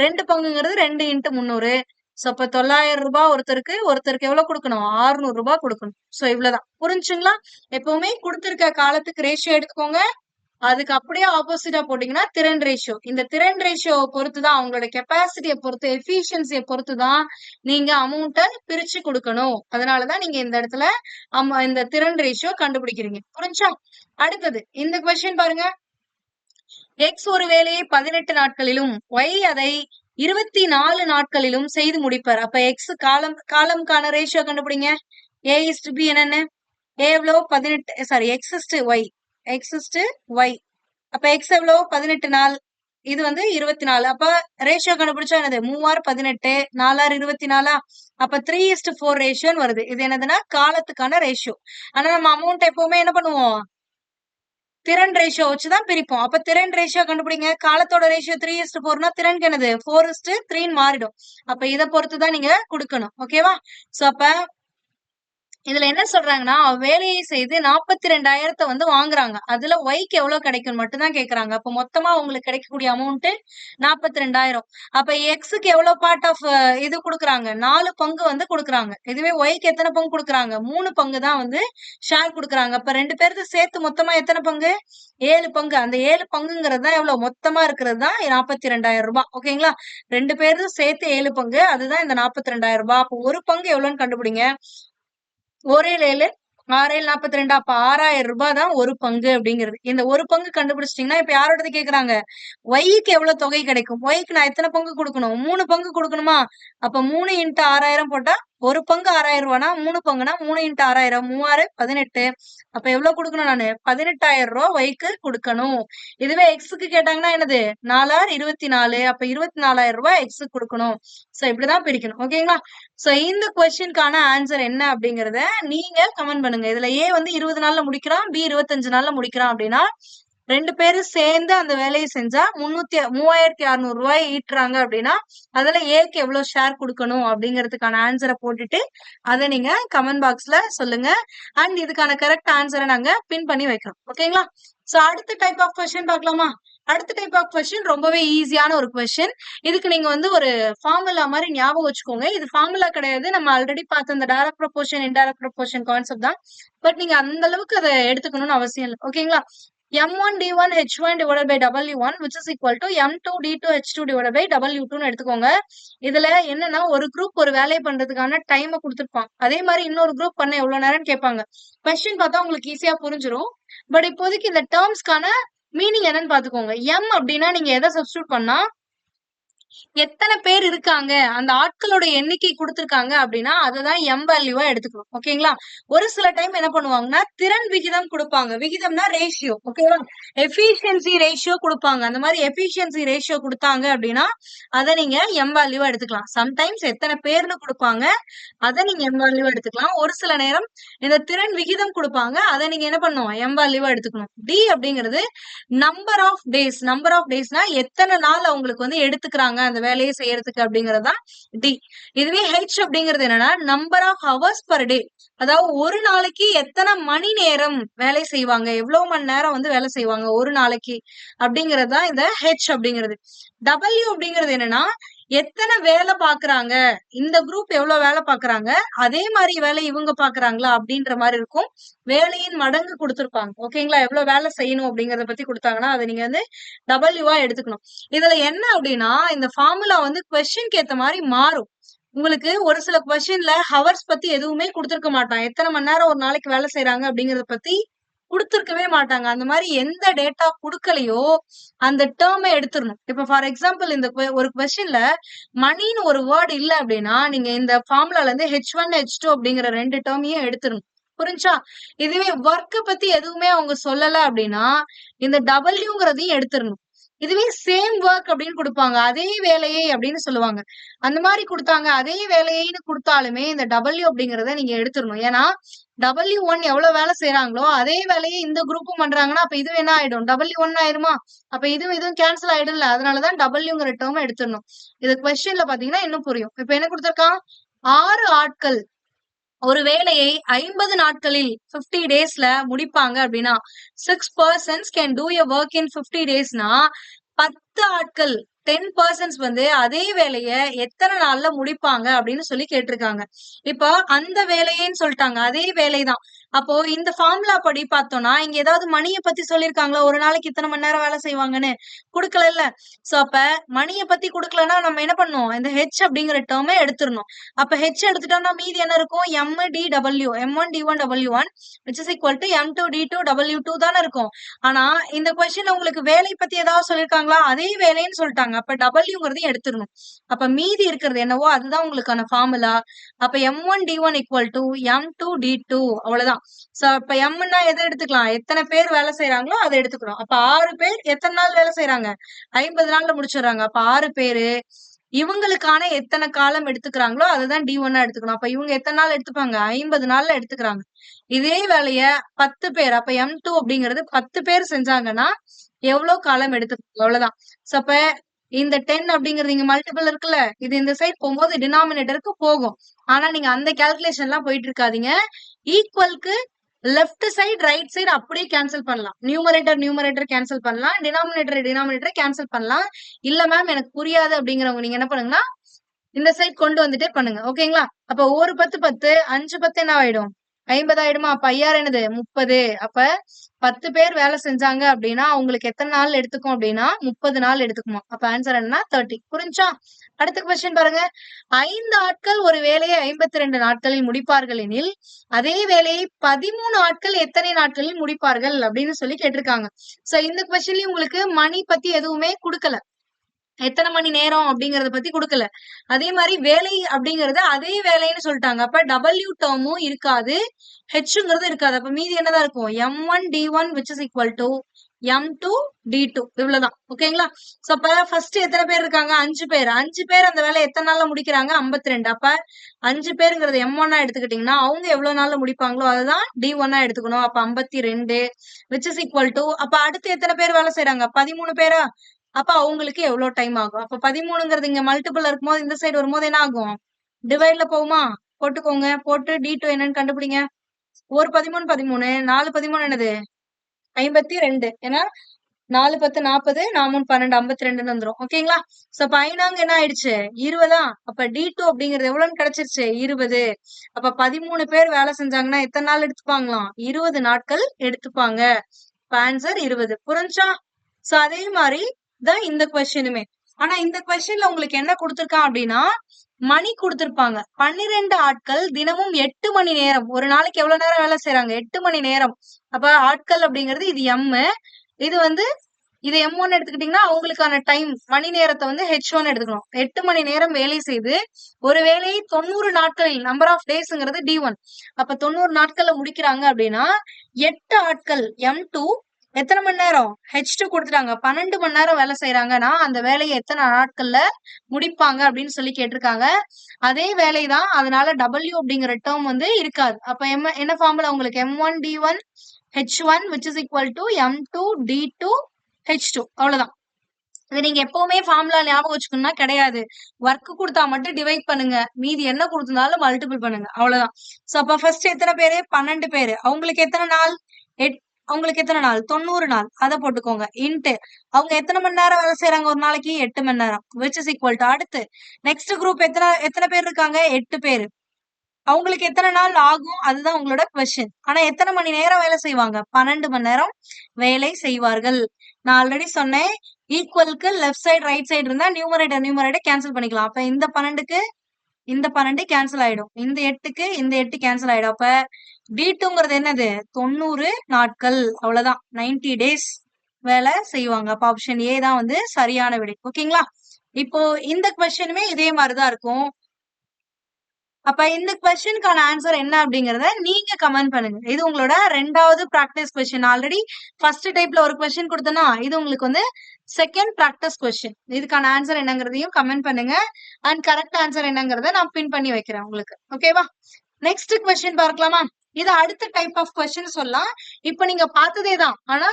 2 பங்குங்கிறது 2 × 300. சோ அப்ப 900 ரூபாய் ஒருத்தருக்கு எவ்வளவு கொடுக்கணும்? 600 ரூபாய் கொடுக்கணும். சோ இவ்வளவுதான். புரிஞ்சுங்களா? எப்பவுமே கொடுத்திருக்க காலத்துக்கு ரேஷியோ எடுத்துக்கோங்க. அதுக்கு அப்படியே ஆப்போசிட்டா போட்டீங்கன்னா திறன் ரேஷியோ. இந்த திறன் ரேஷியோவை பொறுத்துதான், அவங்களோட கெப்பாசிட்டியை பொறுத்து, எஃபிஷியன்சியை பொறுத்துதான் நீங்க அமௌண்ட்டை பிரிச்சு கொடுக்கணும். அதனாலதான் நீங்க இந்த இடத்துல இந்த திறன் ரேஷியோ கண்டுபிடிக்கிறீங்க. புரிஞ்சா? அடுத்தது இந்த கொஸ்டின் பாருங்க. எக்ஸ் ஒரு வேலையை 18 நாட்களிலும் ஒய் அதை 24 நாட்களிலும் செய்து முடிப்பர். அப்ப எக்ஸ் காலம்கான ரேஷியோ கண்டுபிடிங்க. A:B என்னன்னு? A எவ்வளவு? 18. Sorry, X:Y. X:Y. அப்ப எக்ஸ் எவ்வளவு? 18 நாள். இது வந்து 24. அப்ப ரேஷியோ கண்டுபிடிச்சா என்னது? 3 18, 4 24. அப்ப 3:4 ரேஷியோன்னு வருது. இது என்னதுன்னா காலத்துக்கான ரேஷியோ. ஆனா நம்ம அமௌண்ட் எப்பவுமே என்ன பண்ணுவோம்? திறன் ரேஷியோ வச்சுதான் பிரிப்போம். அப்ப திறன் ரேஷியோ கண்டுபிடிங்க. காலத்தோட ரேஷியோ 3:4னா திறனுக்கு என்னது? 4:3 மாறிடும். அப்ப இதை பொறுத்துதான் நீங்க கொடுக்கணும். ஓகேவா? சோ அப்ப இதுல என்ன சொல்றாங்கன்னா, வேலையை செய்து 42,000 வந்து வாங்குறாங்க. அதுல ஒய்க்கு எவ்வளவு கிடைக்கும் மட்டும்தான் கேக்குறாங்க. அப்ப மொத்தமா உங்களுக்கு கிடைக்கக்கூடிய அமௌண்ட் 42,000. அப்ப எக்ஸுக்கு எவ்வளவு பார்ட் ஆஃப் இது கொடுக்குறாங்க? 4 பங்கு வந்து கொடுக்குறாங்க. இதுவே ஒய்க்கு எத்தனை பங்கு கொடுக்குறாங்க? 3 பங்கு தான் வந்து ஷேர் கொடுக்குறாங்க. அப்ப 2 பேருக்கு சேர்த்து மொத்தமா எத்தனை பங்கு? 7 பங்கு. அந்த 7 பங்குங்கிறது தான் எவ்வளவு? மொத்தமா இருக்கிறது தான் 42,000 ரூபாய். ஓகேங்களா? 2 பேரும் சேர்த்து 7 பங்கு. அதுதான் இந்த 42,000 ரூபாய். அப்போ ஒரு பங்கு எவ்வளவுன்னு கண்டுபிடிங்க. 1 7 6 7 42. அப்ப 6,000 ரூபாய் தான் ஒரு பங்கு அப்படிங்கிறது. இந்த ஒரு பங்கு கண்டுபிடிச்சிட்டீங்கன்னா இப்ப யாரோடது கேக்குறாங்க? ஒய்க்கு எவ்வளவு தொகை கிடைக்கும்? ஒய்க்கு நான் எத்தனை பங்கு கொடுக்கணும்? 3 பங்கு கொடுக்கணுமா? அப்ப 3 × 6,000 போட்டா ஒரு பங்கு 6,000 ரூபானா 3 பங்குனா 3 × 6,000 3 18. அப்ப எவ்வளவு கொடுக்கணும்? நானு 18,000 ரூபாய் ஒய்க்கு கொடுக்கணும். இதுவே எக்ஸுக்கு கேட்டாங்கன்னா என்னது? 4 24. அப்ப 24,000 ரூபாய் எக்ஸுக்கு கொடுக்கணும். சோ இப்படிதான் பிரிக்கணும். ஓகேங்களா? சோ இந்த கொஸ்டினுக்கான ஆன்சர் என்ன அப்படிங்கறத நீங்க கமெண்ட் பண்ணுங்க. இதுல ஏ வந்து 20 நாள்ல முடிக்கிறான், பி 25 நாள்ல முடிக்கிறான் அப்படின்னா 2 பேரும் சேர்ந்து அந்த வேலையை செஞ்சா 3600 ரூபாய் ஈட்டுறாங்க அப்படின்னா அதுல ஏக்கு எவ்வளவு ஷேர் கொடுக்கணும் அப்படிங்கறதுக்கான ஆன்சரை போட்டுட்டு அதை நீங்க கமெண்ட் பாக்ஸ்ல சொல்லுங்க. அண்ட் இதுக்கான கரெக்ட் ஆன்சரை நாங்க பின் பண்ணி வைக்கிறோம். ஓகேங்களா? சோ அடுத்த டைப் ஆஃப் கொஸ்டின் பார்க்கலாமா? அடுத்த டைப் ஆஃப் கொஸ்டின் ரொம்பவே ஈஸியான ஒரு கொஸ்டின். இதுக்கு நீங்க வந்து ஒரு ஃபார்முலா மாதிரி ஞாபகம் வச்சுக்கோங்க. இது ஃபார்முலா கிடையாது. நம்ம ஆல்ரெடி பார்த்த இந்த direct proportion indirect proportion concept தான். பட் நீங்க அந்த அளவுக்கு அதை எடுத்துக்கணும்னு அவசியம் இல்லை. ஓகேங்களா? M1 D1 H1 divided by W1 which is equal to M2 D2 H2 divided by W2 ன்னு எடுத்துக்கோங்க. இதுல என்னன்னா ஒரு குரூப் ஒரு வேலையை பண்றதுக்கான டைமை கொடுத்துருப்பான். அதே மாதிரி இன்னொரு குரூப் பண்ண எவ்வளவு நேரம் கேட்பாங்க. கொஸ்டின் பார்த்தா உங்களுக்கு ஈஸியா புரிஞ்சிடும். பட் இப்போதைக்கு இந்த டேர்ம்ஸ்க்கான மீனிங் என்னன்னு பாத்துக்கோங்க. M அப்படின்னா நீங்க எதை சப்ஸ்டியூட் பண்ணா எத்தனை பேர் இருக்காங்க, அந்த ஆட்களோட எண்ணிக்கை கொடுத்திருக்காங்க அப்படின்னா அததான் எம் வேல்யூவா எடுத்துக்கணும். ஓகேங்களா? ஒரு சில டைம் என்ன பண்ணுவாங்கன்னா திறன் விகிதம் கொடுப்பாங்க. விகிதம்னா ரேஷியோ. ஓகேவா? எஃபிஷியன்சி ரேஷியோ கொடுப்பாங்க. அந்த மாதிரி எஃபிஷியன்சி ரேஷியோ கொடுத்தாங்க அப்படின்னா அதை நீங்க எம் வேல்யூவா எடுத்துக்கலாம். சம்டைம்ஸ் எத்தனை பேர்னு கொடுப்பாங்க, அதை நீங்க எம் வேல்யூவா எடுத்துக்கலாம். ஒரு சில நேரம் இந்த திறன் விகிதம் கொடுப்பாங்க, அதை நீங்க என்ன பண்ணணும், எம் வேல்யூவா எடுத்துக்கணும். டி அப்படிங்கிறது number of days. Number of டேஸ்னா எத்தனை நாள் அவங்களுக்கு வந்து எடுத்துக்கிறாங்க அந்த வேலையை செய்யறதுக்கு அப்படிங்கறதுதான் டி. இதுவே ஹெச் அப்படிங்கிறது என்னன்னா number of hours per day. அதாவது ஒரு நாளைக்கு எத்தனை மணி நேரம் வேலை செய்வாங்க, எவ்வளவு மணி நேரம் வந்து வேலை செய்வாங்க ஒரு நாளைக்கு அப்படிங்கறது தான் இந்த ஹெச் அப்படிங்கிறது. டபிள்யூ அப்படிங்கிறது என்னன்னா எத்தனை வேலை பாக்குறாங்க, இந்த குரூப் எவ்வளவு வேலை பாக்குறாங்க, அதே மாதிரி வேலை இவங்க பாக்குறாங்களா அப்படின்ற மாதிரி இருக்கும். வேலையின் மடங்கு கொடுத்திருப்பாங்க. ஓகேங்களா? எவ்வளவு வேலை செய்யணும் அப்படிங்கறத பத்தி கொடுத்தாங்கன்னா அதை நீங்க வந்து டபிள்யூவா எடுத்துக்கணும். இதுல என்ன அப்படின்னா இந்த ஃபார்முலா வந்து கொஸ்டின்க்கு ஏத்த மாதிரி மாறும். உங்களுக்கு ஒரு சில கொஸ்டின்ல ஹவர்ஸ் பத்தி எதுவுமே கொடுத்திருக்க மாட்டான். எத்தனை மணி நேரம் ஒரு நாளைக்கு வேலை செய்யறாங்க அப்படிங்கறத பத்தி கொடுத்திருக்கவே மாட்டாங்க. அந்த மாதிரி எந்த டேட்டா குடுக்கலையோ அந்த டேர்மை எடுத்துடணும். இப்ப ஃபார் எக்ஸாம்பிள் இந்த ஒரு கொஸ்டின்ல மணின்னு ஒரு வேர்டு இல்ல அப்படின்னா நீங்க இந்த ஃபார்முலால இருந்து H1 H2 அப்படிங்கிற ரெண்டு டேர்மையும் எடுத்துடணும். புரிஞ்சா? இதுவே ஒர்க் பத்தி எதுவுமே அவங்க சொல்லல அப்படின்னா இந்த டபிள்யூங்கிறதையும் எடுத்துடணும். இதுவே சேம் ஒர்க் அப்படின்னு கொடுப்பாங்க, அதே வேலையை அப்படின்னு சொல்லுவாங்க. அந்த மாதிரி கொடுத்தாங்க அதே வேலையைன்னு கொடுத்தாலுமே இந்த டபிள்யூ அப்படிங்கறத நீங்க எடுத்துடணும். ஏன்னா W1 எவ்வளவு வேலை செய்யறாங்களோ அதே வேலையை இந்த குரூப்பும் பண்றாங்கன்னா அப்ப இது என்ன ஆயிடும், W1 ஆயிருமா? அப்ப இதுவும் கேன்சல் ஆயிடும்ல. அதனாலதான் டபிள்யூங்கிற டேர்ம் எடுத்துடணும். இது கொஸ்டின்ல பாத்தீங்கன்னா இன்னும் புரியும். இப்ப என்ன கொடுத்திருக்கான், 6 ஆட்கள் ஒரு வேலையை 50 நாட்களில் 50 டேஸ்ல முடிப்பாங்க அப்படின்னா 6 persons can do a work in 50 daysனா 10 ஆட்கள் 10% வந்து அதே வேலைய எத்தனை நாள்ல முடிப்பாங்க அப்படின்னு சொல்லி கேட்டிருக்காங்க. இப்ப அந்த வேலையேன்னு சொல்லிட்டாங்க, அதே வேலைதான். அப்போ இந்த ஃபார்முலா படி பார்த்தோம்னா இங்க ஏதாவது மணியை பத்தி சொல்லியிருக்காங்களா, ஒரு நாளைக்கு இத்தனை மணி நேரம் வேலை செய்வாங்கன்னு குடுக்கல இல்ல. சோ அப்ப மணியை பத்தி குடுக்கலன்னா நம்ம என்ன பண்ணணும், இந்த ஹெச் அப்படிங்கிற டேர்மை எடுத்துடணும். அப்ப ஹெச் எடுத்துட்டோம்னா மீதி என்ன இருக்கும், M D W, M1 D1 W1 which is equal to M2 D2 W2 தானே இருக்கும். ஆனா இந்த கொஸ்டின்ல உங்களுக்கு வேலை பத்தி ஏதாவது சொல்லியிருக்காங்களா, அதே வேலைன்னு சொல்லிட்டாங்க. அப்ப டபிள்யூங்கிறதையும் எடுத்துடணும். அப்ப மீதி இருக்கிறது என்னவோ அதுதான் உங்களுக்கான ஃபார்முலா. அப்ப M1 D1 equal to M2 D2 அவ்வளவுதான். சோ அப்ப எம்னா எதை எடுத்துக்கலாம், எத்தனை பேர் வேலை செய்யறாங்களோ அதை எடுத்துக்கிறோம். அப்ப 6 பேர் எத்தனை நாள் வேலை செய்யறாங்க, 50 நாள்ல முடிச்சிடுறாங்க. அப்ப 6 பேரு இவங்களுக்கான எத்தனை காலம் எடுத்துக்கிறாங்களோ அதுதான் D1 எடுத்துக்கணும். அப்ப இவங்க எத்தனை நாள் எடுத்துப்பாங்க, 50 நாள்ல எடுத்துக்கிறாங்க. இதே வேலைய 10 பேர், அப்ப M2 அப்படிங்கிறது 10 பேர் செஞ்சாங்கன்னா எவ்வளவு காலம் எடுத்துக்கணும், அவ்வளவுதான். சோ அப்ப இந்த 10 அப்படிங்கிறது இங்க மல்டிபிள் இருக்குல்ல, இது இந்த சைட் போகும்போது டினாமினேட்டருக்கு போகும். ஆனா நீங்க அந்த கால்குலேஷன் எல்லாம் போயிட்டு இருக்காதீங்க. ஈக்குவலுக்கு லெஃப்ட் சைடு ரைட் சைடு அப்படியே கேன்சல் பண்ணலாம். நியூமரேட்டர் கேன்சல் பண்ணலாம், டினாமினேட்டர் கேன்சல் பண்ணலாம். இல்ல மேம் எனக்கு புரியாது அப்படிங்கிறவங்க நீங்க என்ன பண்ணுங்கன்னா இந்த சைட் கொண்டு வந்துட்டே பண்ணுங்க. ஓகேங்களா? அப்ப ஒரு 10 10 5 10 என்ன ஆயிடும், 50 ஆயிடுமா? அப்ப 5 என்னது 30. அப்ப 10 பேர் வேலை செஞ்சாங்க அப்படின்னா அவங்களுக்கு எத்தனை நாள் எடுத்துக்கும் அப்படின்னா 30 நாள் எடுத்துக்குமா. அப்ப ஆன்சர் என்னன்னா 30. புரிஞ்சா? அடுத்த கொஸ்டின் பாருங்க. 5 ஆட்கள் ஒரு வேலையை 52 நாட்களில் முடிப்பார்கள் எனில் அதே வேலையை 13 ஆட்கள் எத்தனை நாட்களில் முடிப்பார்கள் அப்படின்னு சொல்லி கேட்டிருக்காங்க. சோ இந்த கொஸ்டின்லயும் உங்களுக்கு மணி பத்தி எதுவுமே கொடுக்கல, எத்தனை மணி நேரம் அப்படிங்கறத பத்தி கொடுக்கல. அதே மாதிரி வேலை அப்படிங்கறது அதே வேலைன்னு சொல்லிட்டாங்க. அப்ப டபிள்யூ டேர்மும் இருக்காது, ஹெச்ங்கிறது இருக்காது. அப்ப மீதி என்னதான் இருக்கும், M1 D1 which is equal to M2 D2 இவ்வளவுதான். ஓகேங்களா? சோ அப்ப ஃபர்ஸ்ட் எத்தனை பேர் இருக்காங்க, 5 பேர். 5 பேர் அந்த வேலை எத்தனை நாள்ல முடிக்கிறாங்க, 52. அப்ப 5 பேருங்கிறது M1 எடுத்துக்கிட்டீங்கன்னா அவங்க எவ்வளவு நாள்ல முடிப்பாங்களோ அதுதான் D1 எடுத்துக்கணும். அப்ப 52 which is equal to, அப்ப அடுத்து எத்தனை பேர் வேலை செய்யறாங்க, 13 பேரா? அப்ப அவங்களுக்கு எவ்வளவு டைம் ஆகும். அப்ப 13ங்கிறது இங்க மல்டிபிள் இருக்கும்போது இந்த சைடு வரும்போது என்ன ஆகும், டிவைட்ல போகுமா? போட்டுக்கோங்க. போட்டு D2 என்னன்னு கண்டுபிடிங்க. ஒரு 13 13, 4 13 என்னது 52. ஏன்னா 4 10 40, 4 3 12, 52 வந்துரும். ஓகேங்களா? சோ அப்ப 5 என்ன ஆயிடுச்சு, 20. அப்ப D2 அப்படிங்கிறது எவ்வளவுன்னு கிடைச்சிருச்சு, 20. அப்ப 13 பேர் வேலை செஞ்சாங்கன்னா எத்தனை நாள் எடுத்துப்பாங்களாம், 20 நாட்கள் எடுத்துப்பாங்க. ஆன்சர் 20. புரிஞ்சா? சோ அதே மாதிரி தான் இந்த கொஸ்டினுமே. ஆனா இந்த கொஸ்டின்ல உங்களுக்கு என்ன கொடுத்திருக்கான் அப்படின்னா மணி கொடுத்திருப்பாங்க. 12 ஆட்கள் தினமும் 8 மணி நேரம். ஒரு நாளைக்கு எவ்வளவு நேரம் வேலை செய்யறாங்க? 8 மணி நேரம். அப்ப ஆட்கள் அப்படிங்கிறது இது எம். இது வந்து இது M1 எடுத்துக்கிட்டீங்கன்னா அவங்களுக்கான டைம் மணி நேரத்தை வந்து H1 எடுத்துக்கணும். 8 மணி நேரம் வேலை செய்து ஒரு வேலையை 90 நாட்களில் நம்பர் ஆஃப் டேஸ்ங்கிறது D1. அப்ப 90 நாட்கள்ல முடிக்கிறாங்க அப்படின்னா 8 ஆட்கள் M2 எத்தனை மணி நேரம் H2 கொடுத்துட்டாங்க. 12 மணி நேரம் வேலை செய்யறாங்கன்னா அந்த வேலையை எத்தனை நாட்கள்ல முடிப்பாங்க அப்படின்னு சொல்லி கேட்டிருக்காங்க. அதே வேலைதான், அதனால W அப்படிங்கிற டேர்ம் வந்து இருக்காது. அப்ப என்ன ஃபார்முலா உங்களுக்கு M1 D1 H1 which is equal to M2 D2 H2 அவ்வளவுதான். இது நீங்க எப்பவுமே ஃபார்முலா ஞாபகம் வச்சுக்கணும்னா கிடையாது. ஒர்க் கொடுத்தா மட்டும் டிவைட் பண்ணுங்க, மீதி என்ன கொடுத்திருந்தாலும் மல்டிபிள் பண்ணுங்க, அவ்வளவுதான். சோ அப்ப ஃபர்ஸ்ட் எத்தனை பேரு? 12 பேரு. அவங்களுக்கு எத்தனை நாள்? அவங்களுக்கு எத்தனை நாள்? 90 நாள். அதை போட்டுக்கோங்க. இன்ட்டு அவங்க எத்தனை மணி நேரம் வேலை செய்யறாங்க ஒரு நாளைக்கு? 8 மணி நேரம் which is equal to அடுத்து நெக்ஸ்ட் குரூப் எத்தனை பேர் இருக்காங்க? 8 பேரு. அவங்களுக்கு எத்தனை நாள் ஆகும்? அதுதான் உங்களோட கொஸ்டின். ஆனா எத்தனை மணி நேரம் வேலை செய்வாங்க? 12 மணி நேரம் வேலை செய்வார்கள். நான் ஆல்ரெடி சொன்னேன், ஈக்குவலுக்கு லெஃப்ட் சைடு ரைட் சைடு இருந்தா நியூமரேட்டர் கேன்சல் பண்ணிக்கலாம். அப்ப இந்த 12க்கு இந்த 12 கேன்சல் ஆயிடும். இந்த 8க்கு இந்த 8 கேன்சல் ஆயிடும். அப்ப D2ங்கிறது என்னது? 90 நாட்கள். அவ்வளவுதான், 90 டேஸ் வேலை செய்வாங்க. அப்ப ஆப்ஷன் ஏ தான் வந்து சரியான விடை. ஓகேங்களா? இப்போ இந்த கொஸ்டினுமே இதே மாதிரிதான் இருக்கும். அப்ப இந்த கொஸ்டினுக்கான ஆன்சர் என்ன அப்படிங்கறத நீங்க கமெண்ட் பண்ணுங்க. இது உங்களோட 2வது பிராக்டிஸ் கொஸ்டின். ஆல்ரெடி ஃபர்ஸ்ட் டைப்ல ஒரு கொஸ்டின் கொடுத்தனா, இது உங்களுக்கு வந்து செகண்ட் பிராக்டிஸ் கொஸ்டின். இதுக்கான ஆன்சர் என்னங்கிறதையும் கமெண்ட் பண்ணுங்க. அண்ட் கரெக்ட் ஆன்சர் என்னங்கிறத நான் பின் பண்ணி வைக்கிறேன் உங்களுக்கு. ஓகேவா? நெக்ஸ்ட் கொஸ்டின் பார்க்கலாமா? இது அடுத்த டைப் ஆஃப் கொஸ்டின் சொல்லலாம். இப்ப நீங்க பார்த்ததே தான். ஆனா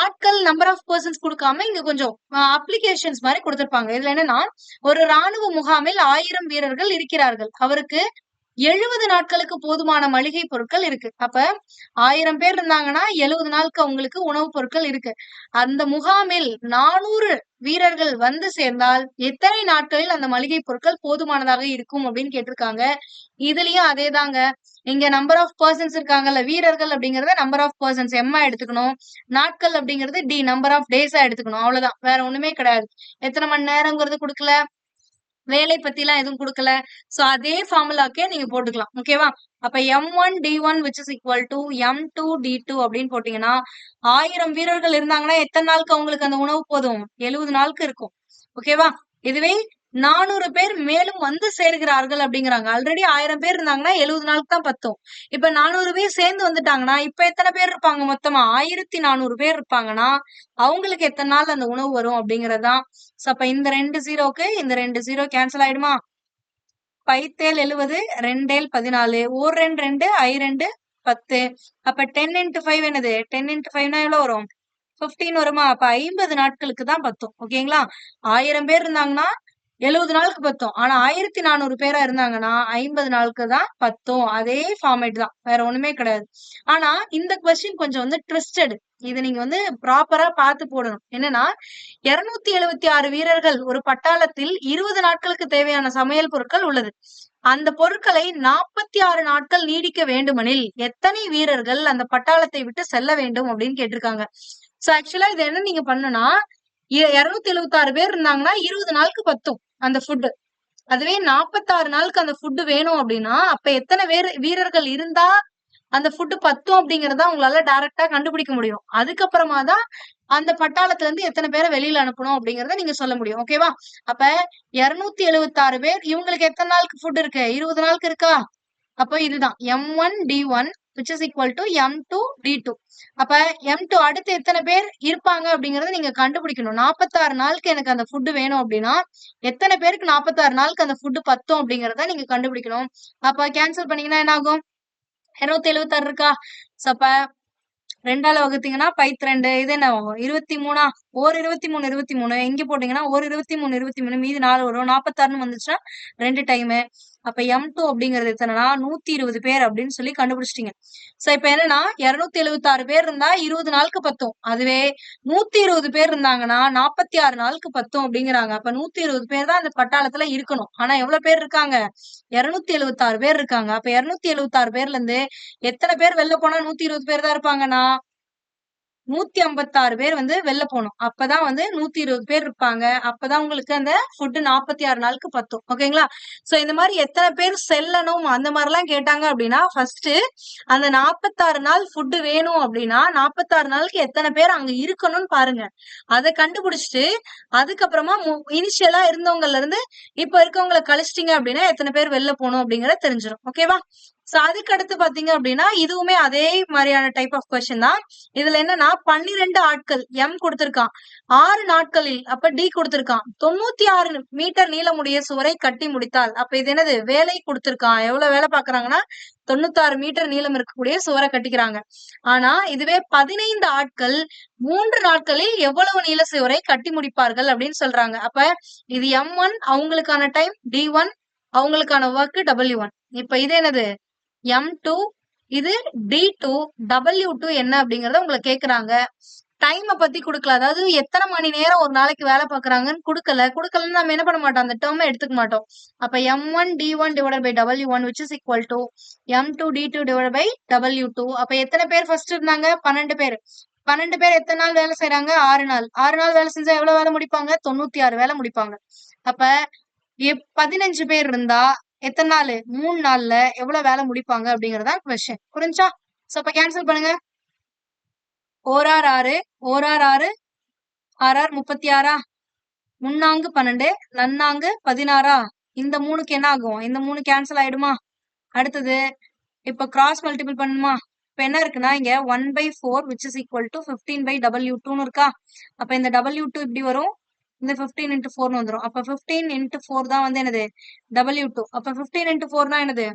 ஆட்கள் நம்பர் ஆஃப் பர்சன்ஸ் கொடுக்காம இங்க கொஞ்சம் அப்ளிகேஷன்ஸ் மாதிரி கொடுத்திருப்பாங்க. இதுல என்னன்னா, ஒரு ராணுவ முகாமில் 1000 வீரர்கள் இருக்கிறார்கள். அவருக்கு 70 நாட்களுக்கு போதுமான மளிகை பொருட்கள் இருக்கு. அப்ப 1000 பேர் இருந்தாங்கன்னா 70 நாளுக்கு அவங்களுக்கு உணவுப் பொருட்கள் இருக்கு. அந்த முகாமில் 400 வீரர்கள் வந்து சேர்ந்தால் எத்தனை நாட்களில் அந்த மளிகை பொருட்கள் போதுமானதாக இருக்கும் அப்படின்னு கேட்டிருக்காங்க. இதுலயும் அதேதாங்க. இங்க நம்பர் ஆஃப் பர்சன்ஸ் இருக்காங்கல்ல, வீரர்கள் அப்படிங்கறத நம்பர் ஆஃப் பர்சன்ஸ் எம்மா எடுத்துக்கணும். நாட்கள் அப்படிங்கிறது டி நம்பர் ஆஃப் டேஸா எடுத்துக்கணும். அவ்வளவுதான், வேற ஒண்ணுமே கிடையாது. எத்தனை மணி நேரங்கிறது கொடுக்கல, வேலை பத்தி எல்லாம் எதுவும் கொடுக்கல. சோ அதே ஃபார்முலாக்கே நீங்க போட்டுக்கலாம். ஓகேவா? அப்ப M1 D1 which is equal to M2 D2 அப்படின்னு போட்டீங்கன்னா 1000 வீரர்கள் இருந்தாங்கன்னா எத்தனை நாளுக்கு அவங்களுக்கு அந்த உணவு போதும்? 70 நாளுக்கு இருக்கும். ஓகேவா? இதுவே 400 பேர் மேலும் வந்து சேர்கிறார்கள் அப்படிங்கிறாங்க. ஆல்ரெடி 1000 பேர் இருந்தாங்கன்னா 70 நாளுக்கு தான் பத்தும். இப்ப 400 பேர் சேர்ந்து வந்துட்டாங்கன்னா இப்ப எத்தனை பேர் இருப்பாங்க? மொத்தமா 1400 பேர் இருப்பாங்கன்னா அவங்களுக்கு எத்தனை நாள் அந்த உணவு வரும் அப்படிங்கறதுதான். அப்ப இந்த 2 ஜீரோக்கு இந்த 2 ஜீரோ கேன்சல் ஆயிடுமா? 5 70, 2 14, 1 2 2, I 2 10. அப்ப 10 into 5 என்னது? 10 into 5 எவ்வளவு வரும்? 15 வருமா? அப்ப 50 நாட்களுக்கு தான் பத்தும். ஓகேங்களா? 1000 பேர் இருந்தாங்கன்னா 70 நாளுக்கு பத்தும். ஆனா 1400 பேரா இருந்தாங்கன்னா 50 நாளுக்கு தான் பத்தும். அதே ஃபார்மேட் தான், வேற ஒண்ணுமே கிடையாது. ஆனா இந்த கொஸ்டின் கொஞ்சம் வந்து ட்விஸ்டட். இது நீங்க வந்து ப்ராப்பரா பார்த்து போடணும். என்னன்னா, 276 வீரர்கள் ஒரு பட்டாளத்தில் 20 நாட்களுக்கு தேவையான சமையல் பொருட்கள் உள்ளது. அந்த பொருட்களை 46 நாட்கள் நீடிக்க வேண்டுமெனில் எத்தனை வீரர்கள் அந்த பட்டாளத்தை விட்டு செல்ல வேண்டும் அப்படின்னு கேட்டிருக்காங்க. சோ ஆக்சுவலா இது என்ன நீங்க பண்ணனா, 276 பேர் இருந்தாங்கன்னா 20 நாளுக்கு பத்தும் அந்த ஃபுட். அதுவே 46 நாளுக்கு அந்த ஃபுட் வேணும் அப்படின்னா அப்ப எத்தனை வீரர்கள் இருந்தா அந்த ஃபுட் பத்தும் அப்படிங்கறத உங்களால டைரக்டா கண்டுபிடிக்க முடியும். அதுக்கப்புறமா தான் அந்த பட்டாளத்துல இருந்து எத்தனை பேரை வெளியில அனுப்பணும் அப்படிங்கறத நீங்க சொல்ல முடியும். ஓகேவா? அப்ப 276 பேர், இவங்களுக்கு எத்தனை நாளுக்கு ஃபுட் இருக்கு? 20 நாளுக்கு இருக்கா? அப்ப இதுதான் M1 D1 which is equal to M2 D2. அப்ப M2 அடுத்து எத்தனை பேர் இருப்பாங்க அப்படிங்கறத நீங்க கண்டுபிடிக்கணும். 46 நாளுக்கு எனக்கு அந்த ஃபுட் வேணும் அப்படின்னா எத்தனை பேருக்கு 46 நாளுக்கு அந்த ஃபுட் பத்தும் அப்படிங்கறத நீங்க கண்டுபிடிக்கணும். அப்ப கேன்சல் பண்ணீங்கன்னா என்ன ஆகும்? 276 இருக்கா? அப்ப 2ஆல வகுத்தீங்கன்னா 2 இது என்ன ஆகும்? 23. ஒரு 23 எங்க போட்டீங்கன்னா ஒரு 23 மீதி 4 வரும். 46 வந்துச்சுன்னா 2 டைம். அப்ப M2 அப்படிங்கிறது எத்தனைனா 120 பேர் அப்படின்னு சொல்லி கண்டுபிடிச்சிட்டீங்க. சோ இப்ப என்னன்னா 276 பேர் இருந்தா 20 நாளுக்கு பத்தும். அதுவே 120 பேர் இருந்தாங்கன்னா 46 நாளுக்கு பத்தும் அப்படிங்கிறாங்க. அப்ப 120 பேர் தான் அந்த பட்டாளத்துல இருக்கணும். ஆனா எவ்வளவு பேர் இருக்காங்க? 276 பேர் இருக்காங்க. அப்ப 276 பேர்ல இருந்து எத்தனை பேர் வெளில போனா 120 பேர் தான் இருப்பாங்கன்னா 156 பேர் வந்து வெளில போகணும். அப்பதான் வந்து 120 பேர் இருப்பாங்க. அப்பதான் உங்களுக்கு அந்த ஃபுட் 46 நாளுக்கு பத்தும். ஓகேங்களா? சோ இந்த மாதிரி எத்தனை பேர் செல்லணும் அந்த மாதிரிலாம் கேட்டாங்க அப்படின்னா ஃபர்ஸ்ட் அந்த 46 நாள் ஃபுட் வேணும் அப்படின்னா 46 நாளுக்கு எத்தனை பேர் அங்க இருக்கணும்னு பாருங்க. அதை கண்டுபிடிச்சிட்டு அதுக்கப்புறமா இனிஷியலா இருந்தவங்கல இருந்து இப்ப இருக்கவங்களை கழிச்சிட்டீங்க அப்படின்னா எத்தனை பேர் வெளில போகணும் அப்படிங்கறத தெரிஞ்சிடும். ஓகேவா? சோ அதுக்கு அடுத்து பாத்தீங்க அப்படின்னா இதுவுமே அதே மாதிரியான டைப் ஆஃப் கொஸ்டின் தான். இதுல என்னன்னா 12 ஆட்கள் எம் கொடுத்திருக்கான். 6 நாட்களில் அப்ப டி கொடுத்திருக்கான். 96 மீட்டர் நீளமுடைய சுவரை கட்டி முடித்தால் அப்ப இது என்னது வேலை கொடுத்திருக்கான். எவ்வளவு வேலை பாக்குறாங்கன்னா 96 மீட்டர் நீளம் இருக்கக்கூடிய சுவரை கட்டிக்கிறாங்க. ஆனா இதுவே 15 ஆட்கள் 3 நாட்களில் எவ்வளவு நீள சுவரை கட்டி முடிப்பார்கள் அப்படின்னு சொல்றாங்க. அப்ப இது M1 அவங்களுக்கான டைம், D1 அவங்களுக்கான ஒர்க், W1. இப்ப இது என்னது M2, இது D2, W2 என்ன அப்படிங்கறத உங்களை கேக்குறாங்க. டைமை பத்தி கொடுக்கல, அதாவது எத்தனை மணி நேரம் ஒரு நாளைக்கு வேலை பாக்குறாங்கன்னு கொடுக்கலன்னு நம்ம என்ன பண்ண மாட்டோம், அந்த டேர்மை எடுத்துக்க மாட்டோம். அப்ப M1 D1 divided by W1 which is equal to M2 D2 divided by W2. அப்ப எத்தனை பேர் ஃபர்ஸ்ட் இருந்தாங்க? 12 பேர். 12 பேர் எத்தனை நாள் வேலை செய்யறாங்க? 6 நாள். 6 நாள் வேலை செஞ்சா எவ்வளவு வேலை முடிப்பாங்க? 96 வேலை முடிப்பாங்க. அப்ப 15 பேர் இருந்தா எத்தனை நாள்? 3 நாள்ல எவ்வளவு வேலை முடிப்பாங்க அப்படிங்கறதா கொஸ்டின். புரிஞ்சா? சோ அப்ப கேன்சல் பண்ணுங்க. ஓரார் 6, ஓரார் 6, 6 36, முன்னாங்கு 12, நன்னாங்கு 16. இந்த 3க்கு என்ன ஆகும்? இந்த 3 கேன்சல் ஆயிடுமா? அடுத்தது இப்ப கிராஸ் மல்டிபிள் பண்ணுமா? இப்ப என்ன இருக்குன்னா இங்க 1/4 which is equal to 15/W2 இருக்கா? அப்ப இந்த W2 இப்படி வரும், இந்த 15 into 4 வந்துரும். அப்ப 15 into 4 தான் வந்து என்னது? W2. அப்ப 15 into 4 தான் என்னது?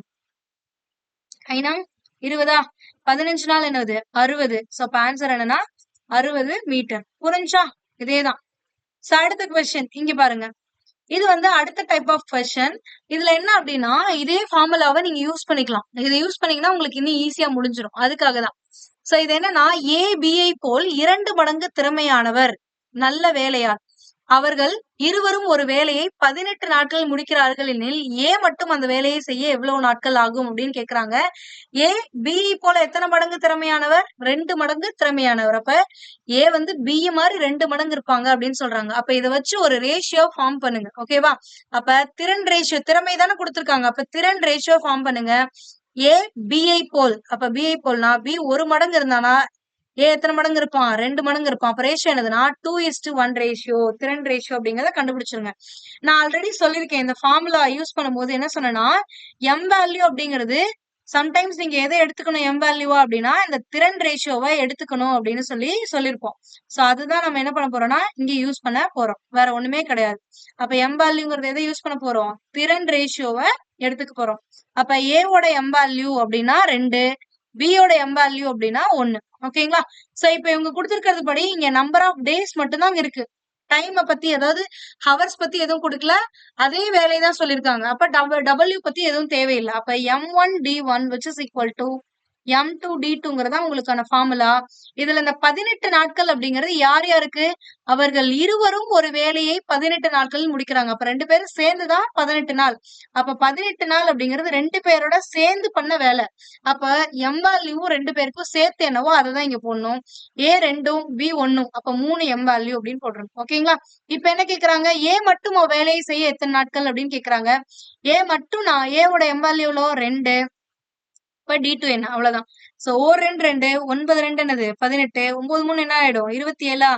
ஐனா 20. 15 நாள் என்னது? 60. சோ அப்ப ஆன்சர் என்னன்னா 60 மீட்டர். புரிஞ்சா? இதேதான். சோ அடுத்த கொஸ்டின் இங்க பாருங்க. இது வந்து அடுத்த டைப் ஆஃப் கொஸ்டின். இதுல என்ன அப்படின்னா இதே ஃபார்முலாவை நீங்க யூஸ் பண்ணிக்கலாம். இதை யூஸ் பண்ணீங்கன்னா உங்களுக்கு இன்னும் ஈஸியா முடிஞ்சிடும். அதுக்காக தான். சோ இது என்னன்னா ஏபிஐ போல் 2 மடங்கு திறமையானவர், நல்ல வேலையாள். அவர்கள் இருவரும் ஒரு வேலையை 18 நாட்கள் முடிக்கிறார்கள் எனில் ஏ மட்டும் அந்த வேலையை செய்ய எவ்வளவு நாட்கள் ஆகும் அப்படின்னு கேக்குறாங்க. ஏ பி போல எத்தனை மடங்கு திறமையானவர்? 2 மடங்கு திறமையானவர். அப்ப ஏ வந்து பி மாதிரி 2 மடங்கு இருப்பாங்க அப்படின்னு சொல்றாங்க. அப்ப இதை வச்சு ஒரு ரேஷியோ ஃபார்ம் பண்ணுங்க. ஓகேவா? அப்ப திறன் ரேஷியோ, திறமை தானே கொடுத்திருக்காங்க. அப்ப திறன் ரேஷியோ ஃபார்ம் பண்ணுங்க. ஏ பிஐ போல், அப்ப பிஐ போல்னா பி 1 மடங்கு இருந்தானா ஏ எத்தனை மடங்கு இருப்பான்? 2 மடங்கு இருப்பான். அப்ப ரேஷியோ என்னதுன்னா 2:1 ரேஷியோ, திறன் ரேஷியோ அப்படிங்கறத கண்டுபிடிச்சிருங்க. நான் ஆல்ரெடி சொல்லியிருக்கேன் இந்த ஃபார்முலா யூஸ் பண்ணும்போது என்ன சொன்னேன்னா எம் வேல்யூ அப்படிங்கிறது சம்டைம்ஸ் நீங்க எதை எடுத்துக்கணும் எம் வேல்யூவா அப்படின்னா இந்த திறன் ரேஷியோவை எடுத்துக்கணும் அப்படின்னு சொல்லியிருப்போம். சோ அதுதான் நம்ம என்ன பண்ண போறோம்னா இங்க யூஸ் பண்ண போறோம். வேற ஒண்ணுமே கிடையாது. அப்ப எம் வேல்யூங்கிறது எதை யூஸ் பண்ண போறோம்? திறன் ரேஷியோவை எடுத்துக்க போறோம். அப்ப ஏவோட எம் வேல்யூ அப்படின்னா 2, பியோட எம் வேல்யூ அப்படின்னா 1. ஓகேங்களா? சோ இப்ப இவங்க கொடுத்திருக்கிறது படி இங்க நம்பர் ஆஃப் டேஸ் மட்டும்தான் இருக்கு. டைமை பத்தி, அதாவது ஹவர்ஸ் பத்தி எதுவும் கொடுக்கல. அதே வேலையதான் சொல்லியிருக்காங்க. அப்ப டபிள்யூ பத்தி எதுவும் தேவையில்லை. அப்ப M1 D1 which is equal to M2 D2ங்கிறதா உங்களுக்கான ஃபார்முலா. இதுல இந்த 18 நாட்கள் அப்படிங்கிறது யார் யாருக்கு? அவர்கள் இருவரும் ஒரு வேலையை 18 நாட்களில் முடிக்கிறாங்க. அப்ப 2 பேரும் சேர்ந்துதான் 18 நாள். அப்ப 18 நாள் அப்படிங்கிறது 2 பேரோட சேர்ந்து பண்ண வேலை. அப்ப எம் வேல்யூ 2 பேருக்கும் சேர்த்து என்னவோ அதை தான் இங்க போடணும். ஏ 2ம் பி 1ம், அப்ப 3 எம் வேல்யூ அப்படின்னு போடுறோம். ஓகேங்களா? இப்ப என்ன கேக்குறாங்க? ஏ மட்டும் வேலையை செய்ய எத்தனை நாட்கள் அப்படின்னு கேக்குறாங்க. ஏ மட்டும் நான் ஏவோட எம் வேல்யூல 2, இப்ப D2 என்ன? அவ்வளவுதான். சோ 2 9 2 என்னது? 18, 9 3 என்ன ஆயிடும்? 27.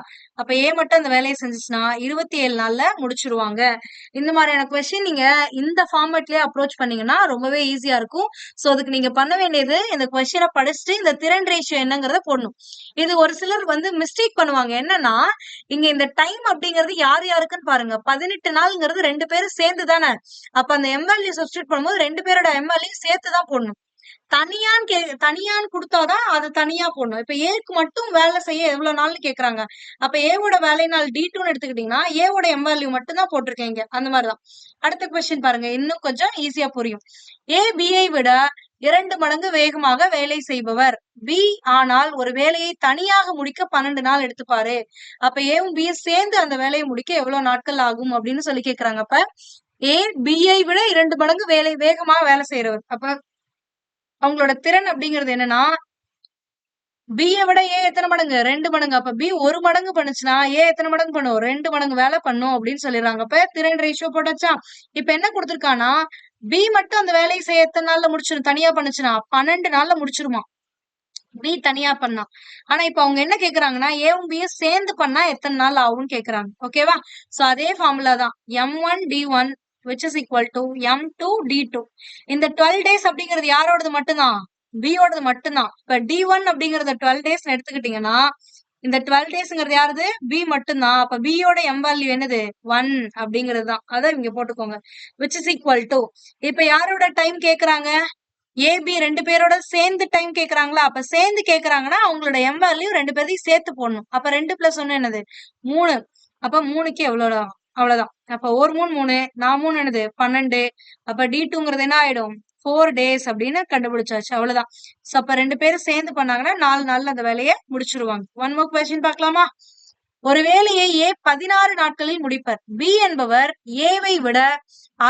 அப்ப ஏ மட்டும் அந்த வேலையை செஞ்சுச்சுன்னா 27 நாள்ல முடிச்சிருவாங்க. இந்த மாதிரியான கொஸ்டின் நீங்க இந்த ஃபார்மேட்லயே அப்ரோச் பண்ணீங்கன்னா ரொம்பவே ஈஸியா இருக்கும். சோ அதுக்கு நீங்க பண்ண வேண்டியது இந்த கொஸ்டினை படிச்சுட்டு இந்த திறன் ரேஷியோ என்னங்கறத போடணும். இது ஒரு சிலர் வந்து மிஸ்டேக் பண்ணுவாங்க. என்னன்னா இங்க இந்த டைம் அப்படிங்கிறது யார் யாருக்குன்னு பாருங்க. 18 நாள்ங்கிறது 2 பேரும் சேர்ந்து தானே. அப்ப அந்த எம் வேல்யூ சப்ஸ்டியூட் பண்ணும்போது 2 பேரோட எம் வேல்யூ சேர்த்து தான் போடணும். தனியான்னு கொடுத்தாதான் அது தனியா போடணும். இப்ப ஏக்கு மட்டும் வேலை செய்ய எவ்வளவு நாள்னு கேக்குறாங்க. அப்ப ஏவோட வேலை நாள் D2ன்னு எடுத்துக்கிட்டீங்கன்னா ஏவோட எம் வேல்யூ மட்டும் தான் போட்டிருக்கீங்க. அந்த மாதிரிதான். அடுத்த கொஸ்டின் பாருங்க, இன்னும் கொஞ்சம் ஈஸியா புரியும். ஏ பிஐ விட 2 மடங்கு வேகமாக வேலை செய்பவர் பி, ஆனால் ஒரு வேலையை தனியாக முடிக்க 12 நாள் எடுத்துப்பாரு. அப்ப ஏவும் பி சேர்ந்து அந்த வேலையை முடிக்க எவ்வளவு நாட்கள் ஆகும் அப்படின்னு சொல்லி கேக்குறாங்க. அப்ப ஏ பிஐ விட 2 மடங்கு வேகமாக வேலை செய்யறவர். அப்ப அவங்களோட திறன் அப்படிங்கிறது என்னன்னா பியை விட ஏ எத்தனை மடங்கு 2 மடங்கு. அப்ப பி 1 மடங்கு பண்ணுச்சுன்னா ஏ எத்தனை மடங்கு பண்ணும் 2 மடங்கு வேலை பண்ணும் அப்படின்னு சொல்லிடுறாங்க. அப்ப திறன் ரேஷியோ போட்டாச்சா. இப்ப என்ன கொடுத்திருக்கானா பி மட்டும் அந்த வேலையை செய்ய எத்தனை நாள்ல முடிச்சிடும் தனியா பண்ணுச்சுன்னா 12 நாள்ல முடிச்சிருமா பி தனியா பண்ணா. ஆனா இப்ப அவங்க என்ன கேக்குறாங்கன்னா ஏவும் பியும் சேர்ந்து பண்ணா எத்தனை நாள் ஆகும்னு கேக்குறாங்க. ஓகேவா. சோ அதே ஃபார்முலா தான் m1d1 which is equal to m2d2. இந்த 12 days அப்படிங்கிறது யாரோடது மட்டும்தான் பியோடது மட்டும்தான். இப்ப d1 அப்படிங்கறத 12 days எடுத்துக்கிட்டீங்கன்னா இந்த 12 டேஸ்ங்கிறது யாருது பி மட்டும்தான். அப்ப பியோட எம் வேல்யூ என்னது 1 அப்படிங்கிறது தான். அதை இங்க போட்டுக்கோங்க. which is equal to இப்ப யாரோட டைம் கேக்குறாங்க ஏபி 2 பேரோட சேர்ந்து டைம் கேக்குறாங்களா. அப்ப சேர்ந்து கேக்குறாங்கன்னா அவங்களோட எம் வேல்யூ 2 பேரையும் சேர்த்து போடணும். அப்ப 2 + 1 என்னது 3. அப்ப 3க்கு எவ்வளவு அவ்வளவுதான். அப்ப 1 3 3 4 3 என்னது 12. அப்ப D2ங்கிறது என்ன ஆயிடும் 4 days அப்படின்னு கண்டுபிடிச்சாச்சு. அவ்வளவுதான். சோ அப்ப 2 பேரும் சேர்ந்து பண்ணாங்கன்னா 4 நாள்ல அந்த வேலையை முடிச்சிருவாங்க. ஒன் மோர் கொஸ்டின் பார்க்கலாமா. ஒரு வேலையை ஏ 16 நாட்களில் முடிப்பர். பி என்பவர் ஏவை விட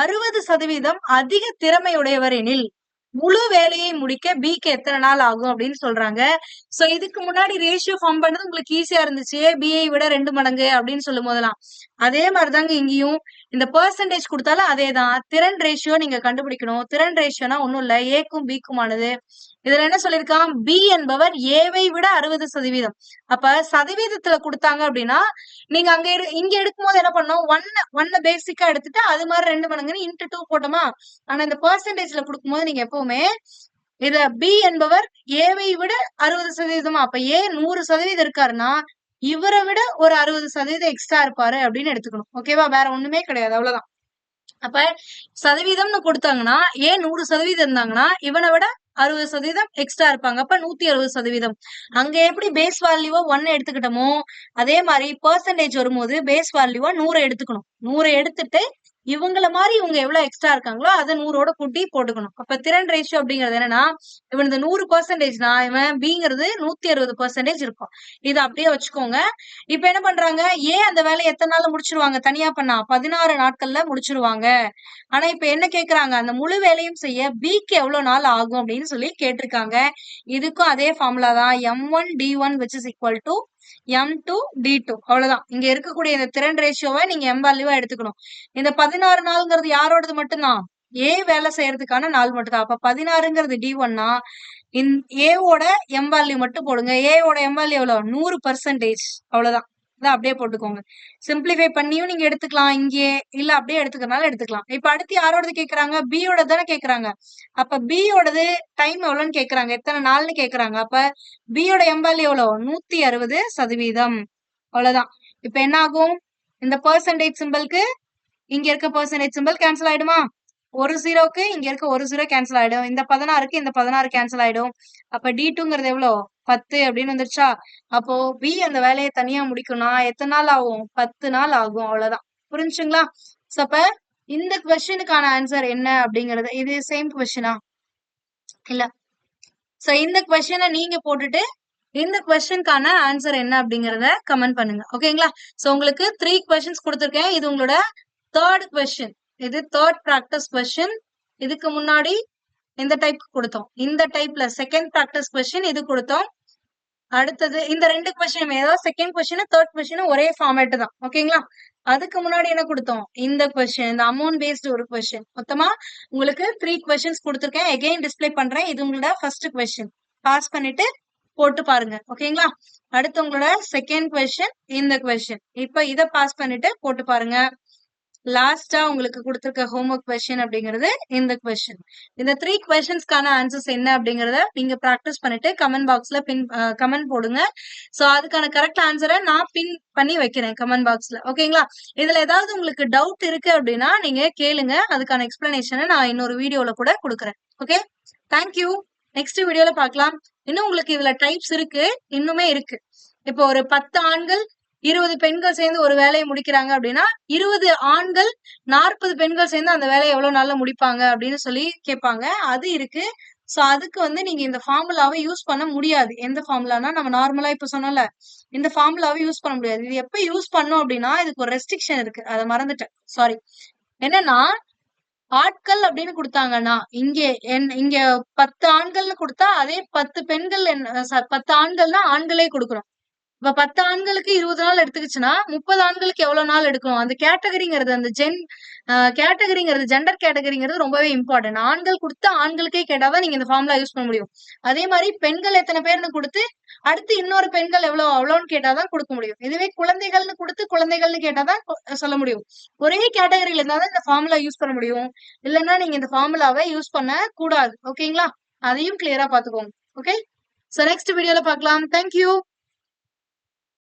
60% அதிக திறமையுடையவர் எனில் முழு வேலையை முடிக்க பிக்கு எத்தனை நாள் ஆகும் அப்படின்னு சொல்றாங்க. சோ இதுக்கு முன்னாடி ரேஷியோ ஃபார்ம் பண்ணது உங்களுக்கு ஈஸியா இருந்துச்சு. பிஐ விட 2 மடங்கு அப்படின்னு சொல்லும் போதெல்லாம் அதே மாதிரிதாங்க இங்கேயும் இந்த பெர்சன்டேஜ் கொடுத்தாலும் அதேதான். திறன் ரேஷியோ நீங்க கண்டுபிடிக்கணும். திறன் ரேஷியோனா ஒண்ணும் இல்ல ஏக்கும் பிக்குமானது. இதுல என்ன சொல்லிருக்கான் பி என்பவர் ஏவை விட 60%. அப்ப சதவீதத்துல கொடுத்தாங்க அப்படின்னா நீங்க அங்க இங்க எடுக்கும் போது என்ன பண்ணோம் ஒன்ன பேசிக்கா எடுத்துட்டு அது மாதிரி 2 மடங்குன்னு இன்ட்டு 2 போட்டோமா. ஆனா இந்த பெர்சன்டேஜ்ல கொடுக்கும்போது நீங்க எப்பவுமே இத பி என்பவர் ஏவை விட 60%. அப்ப ஏ 100% இருக்காருன்னா இவரை விட ஒரு 60% எக்ஸ்ட்ரா இருப்பாரு அப்படின்னு எடுத்துக்கணும். ஓகேவா. வேற ஒண்ணுமே கிடையாது. அவ்வளவுதான். அப்ப சதவீதம்னு கொடுத்தாங்கன்னா ஏ 100% இருந்தாங்கன்னா இவனை விட 60% எக்ஸ்ட்ரா இருப்பாங்க. அப்ப 160%. அங்க எப்படி பேஸ் வேல்யூவா 1 எடுத்துக்கிட்டோமோ அதே மாதிரி பெர்சன்டேஜ் வரும்போது பேஸ் வேல்யூவா 100 எடுத்துக்கணும். 100 எடுத்துட்டு இவங்கள மாதிரி இவங்க எவ்வளவு எக்ஸ்ட்ரா இருக்காங்களோ அதை 100ஓட கூட்டி போட்டுக்கணும். அப்ப திறன் ரேஷியோ அப்படிங்கிறது என்னன்னா இவன் இந்த 100%னா இவன் பிங்கிறது 160% இருக்கும். இதை அப்படியே வச்சுக்கோங்க. இப்ப என்ன பண்றாங்க ஏன் அந்த வேலையை எத்தனை நாள்ல முடிச்சிருவாங்க தனியா பண்ணா 16 நாட்கள்ல முடிச்சிருவாங்க. ஆனா இப்ப என்ன கேக்குறாங்க அந்த முழு வேலையும் செய்ய பிக்கு எவ்வளவு நாள் ஆகும் அப்படின்னு சொல்லி கேட்டிருக்காங்க. இதுக்கும் அதே ஃபார்முலா தான் m1d1 which is equal to m2d2. அவ்வளவுதான். இங்க இருக்கக்கூடிய இந்த திறன் ரேஷியோவை நீங்க எம் வேல்யூவா எடுத்துக்கணும். இந்த 16 நாள்ங்கிறது யாரோடது மட்டும்தான் ஏ வேலை செய்யறதுக்கான நாள் மட்டும்தான். அப்ப 16ங்கிறது d1னா ஏவோட எம் வேல்யூ மட்டும் போடுங்க. ஏவோட எம் வேல்யூ எவ்வளவு 100%. அவ்வளவுதான். இதை அப்படியே போட்டுக்கோங்க. சிம்பிளிஃபை பண்ணியும் நீங்க எடுத்துக்கலாம் இங்கே இல்ல அப்படியே எடுத்துக்கிறனால எடுத்துக்கலாம். இப்ப அடுத்து யாரோடது கேக்குறாங்க பியோட தானே கேக்குறாங்க. அப்ப பியோடது டைம் எவ்வளவுன்னு கேக்குறாங்க எத்தனை நாள்னு கேக்குறாங்க. அப்ப பியோட எம் வேல்யூ எவ்வளவு 160%. அவ்வளவுதான். இப்ப என்ன ஆகும் இந்த பெர்சன்டேஜ் சிம்பிளுக்கு இங்க இருக்க பெர்சன்டேஜ் சிம்பிள் கேன்சல் ஆயிடுமா. ஒரு ஜீரோக்கு இங்க இருக்க ஒரு ஜீரோ கேன்சல் ஆயிடும். இந்த 16க்கு இந்த 16 கேன்சல் ஆயிடும். அப்ப D2ங்கிறது எவ்வளவு 10 அப்படின்னு வந்துருச்சா. அப்போ பி அந்த வேலையை தனியா முடிக்கணும்னா எத்தனை நாள் ஆகும் 10 நாள் ஆகும். அவ்வளவுதான். புரிஞ்சுங்களா. சோ அப்ப இந்த கொஸ்டினுக்கான ஆன்சர் என்ன அப்படிங்கறது இது சேம் கொஸ்டினா இல்ல. சோ இந்த கொஸ்டினை நீங்க போட்டுட்டு இந்த கொஸ்டினுக்கான ஆன்சர் என்ன அப்படிங்கறத கமெண்ட் பண்ணுங்க. ஓகேங்களா. சோ உங்களுக்கு 3 கொஸ்டின்ஸ் கொடுத்திருக்கேன். இது உங்களோட தேர்ட் கொஸ்டின். இது தேர்ட் பிராக்டிஸ் கொஸ்டின். இதுக்கு முன்னாடி இந்த டைப் கொடுத்தோம். இந்த டைப்ல செகண்ட் பிராக்டிஸ் கொஸ்டின் இது கொடுத்தோம். அடுத்தது இந்த 2 கொஸ்டின் ஏதாவது செகண்ட் கொஸ்டின் தேர்ட் கொஸ்டின் ஒரே ஃபார்மேட் தான். ஓகேங்களா. அதுக்கு முன்னாடி என்ன கொடுத்தோம் இந்த கொஸ்டின் இந்த அமௌண்ட் பேஸ்டு ஒரு கொஸ்டின். மொத்தமா உங்களுக்கு 3 கொஸ்டின்ஸ் கொடுத்திருக்கேன். எகைன் டிஸ்பிளே பண்றேன். இது உங்களோட ஃபர்ஸ்ட் கொஸ்டின். பாஸ் பண்ணிட்டு போட்டு பாருங்க. ஓகேங்களா. அடுத்து உங்களோட செகண்ட் கொஸ்டின் இந்த கொஸ்டின். இப்ப இத பாஸ் பண்ணிட்டு போட்டு பாருங்க. லாஸ்டா உங்களுக்கு கொடுத்திருக்க ஹோம்வொர்க் கொஸ்டின் அப்படிங்கிறது இந்த கொஸ்டின். இந்த 3 கொஸ்டின்ஸ்க்கான ஆன்சர்ஸ் என்ன அப்படிங்கறத நீங்க பிராக்டிஸ் பண்ணிட்டு கமெண்ட் பாக்ஸ்ல கமெண்ட் போடுங்க. சோ அதுக்கான கரெக்ட் ஆன்சரை நான் பின் பண்ணி வைக்கிறேன் கமெண்ட் பாக்ஸ்ல. ஓகேங்களா. இதுல ஏதாவது உங்களுக்கு டவுட் இருக்கு அப்படின்னா நீங்க கேளுங்க. அதுக்கான எக்ஸ்பிளனேஷனை நான் இன்னொரு வீடியோல கூட கொடுக்குறேன். ஓகே. தேங்க்யூ. நெக்ஸ்ட் வீடியோல பார்க்கலாம். இன்னும் உங்களுக்கு இதுல டைப்ஸ் இருக்கு. இன்னுமே இருக்கு. இப்போ ஒரு 10 ஆண்கள் 20 பெண்கள் சேர்ந்து ஒரு வேலையை முடிக்கிறாங்க அப்படின்னா 20 ஆண்கள் 40 பெண்கள் சேர்ந்து அந்த வேலையை எவ்வளவு நாள்ல முடிப்பாங்க அப்படின்னு சொல்லி கேட்பாங்க. அது இருக்கு. சோ அதுக்கு நீங்க இந்த ஃபார்முலாவை யூஸ் பண்ண முடியாது. எந்த ஃபார்முலானா நம்ம நார்மலா இப்ப சொன்னோம்ல இந்த ஃபார்முலாவை யூஸ் பண்ண முடியாது. இது எப்ப யூஸ் பண்ணோம் அப்படின்னா இதுக்கு ஒரு ரெஸ்ட்ரிக்ஷன் இருக்கு. அதை மறந்துட்டேன். சாரி. என்னன்னா ஆட்கள் அப்படின்னு குடுத்தாங்கன்னா, இங்க 10 ஆண்கள்னு குடுத்தா, அதே 10 பெண்கள் 10 ஆண்கள்னா ஆண்களே குடுக்கணும். இப்ப 10 ஆண்களுக்கு 20 நாள் எடுத்துக்கிச்சுன்னா, 30 ஆண்களுக்கு எவ்வளவு நாள் எடுக்கும்? அந்த கேட்டகரிங்கிறது அந்த கேட்டகரிங்கிறது ஜெண்டர் கேட்டகரிங்கிறது ரொம்பவே இம்பார்ட்டன்ட். ஆண்கள் குடுத்து ஆண்களுக்கே கேட்டா தான் நீங்க இந்த ஃபார்முலா யூஸ் பண்ண முடியும். அதே மாரி பெண்கள் எத்தன பேர்ன்னு குடுத்து, அடுத்து இன்னொரு பெண்கள் அவ்வளோன்னு கேட்டா தான் குடுக்க முடியும். இதுவே குழந்தைகள்னு குடுத்து குழந்தைகள்னு கேட்டா தான் சொல்ல முடியும். ஒரே கேட்டகரியில இருந்தா தான் இந்த ஃபார்முலா யூஸ் பண்ண முடியும். இல்லன்னா நீங்க இந்த ஃபார்முலாவ யூஸ் பண்ண கூடாது. ஓகேங்களா? அதையும் கிளியரா பாத்துக்கோங்க. ஓகே? சோ நெக்ஸ்ட் வீடியோல பார்க்கலாம். Thank you.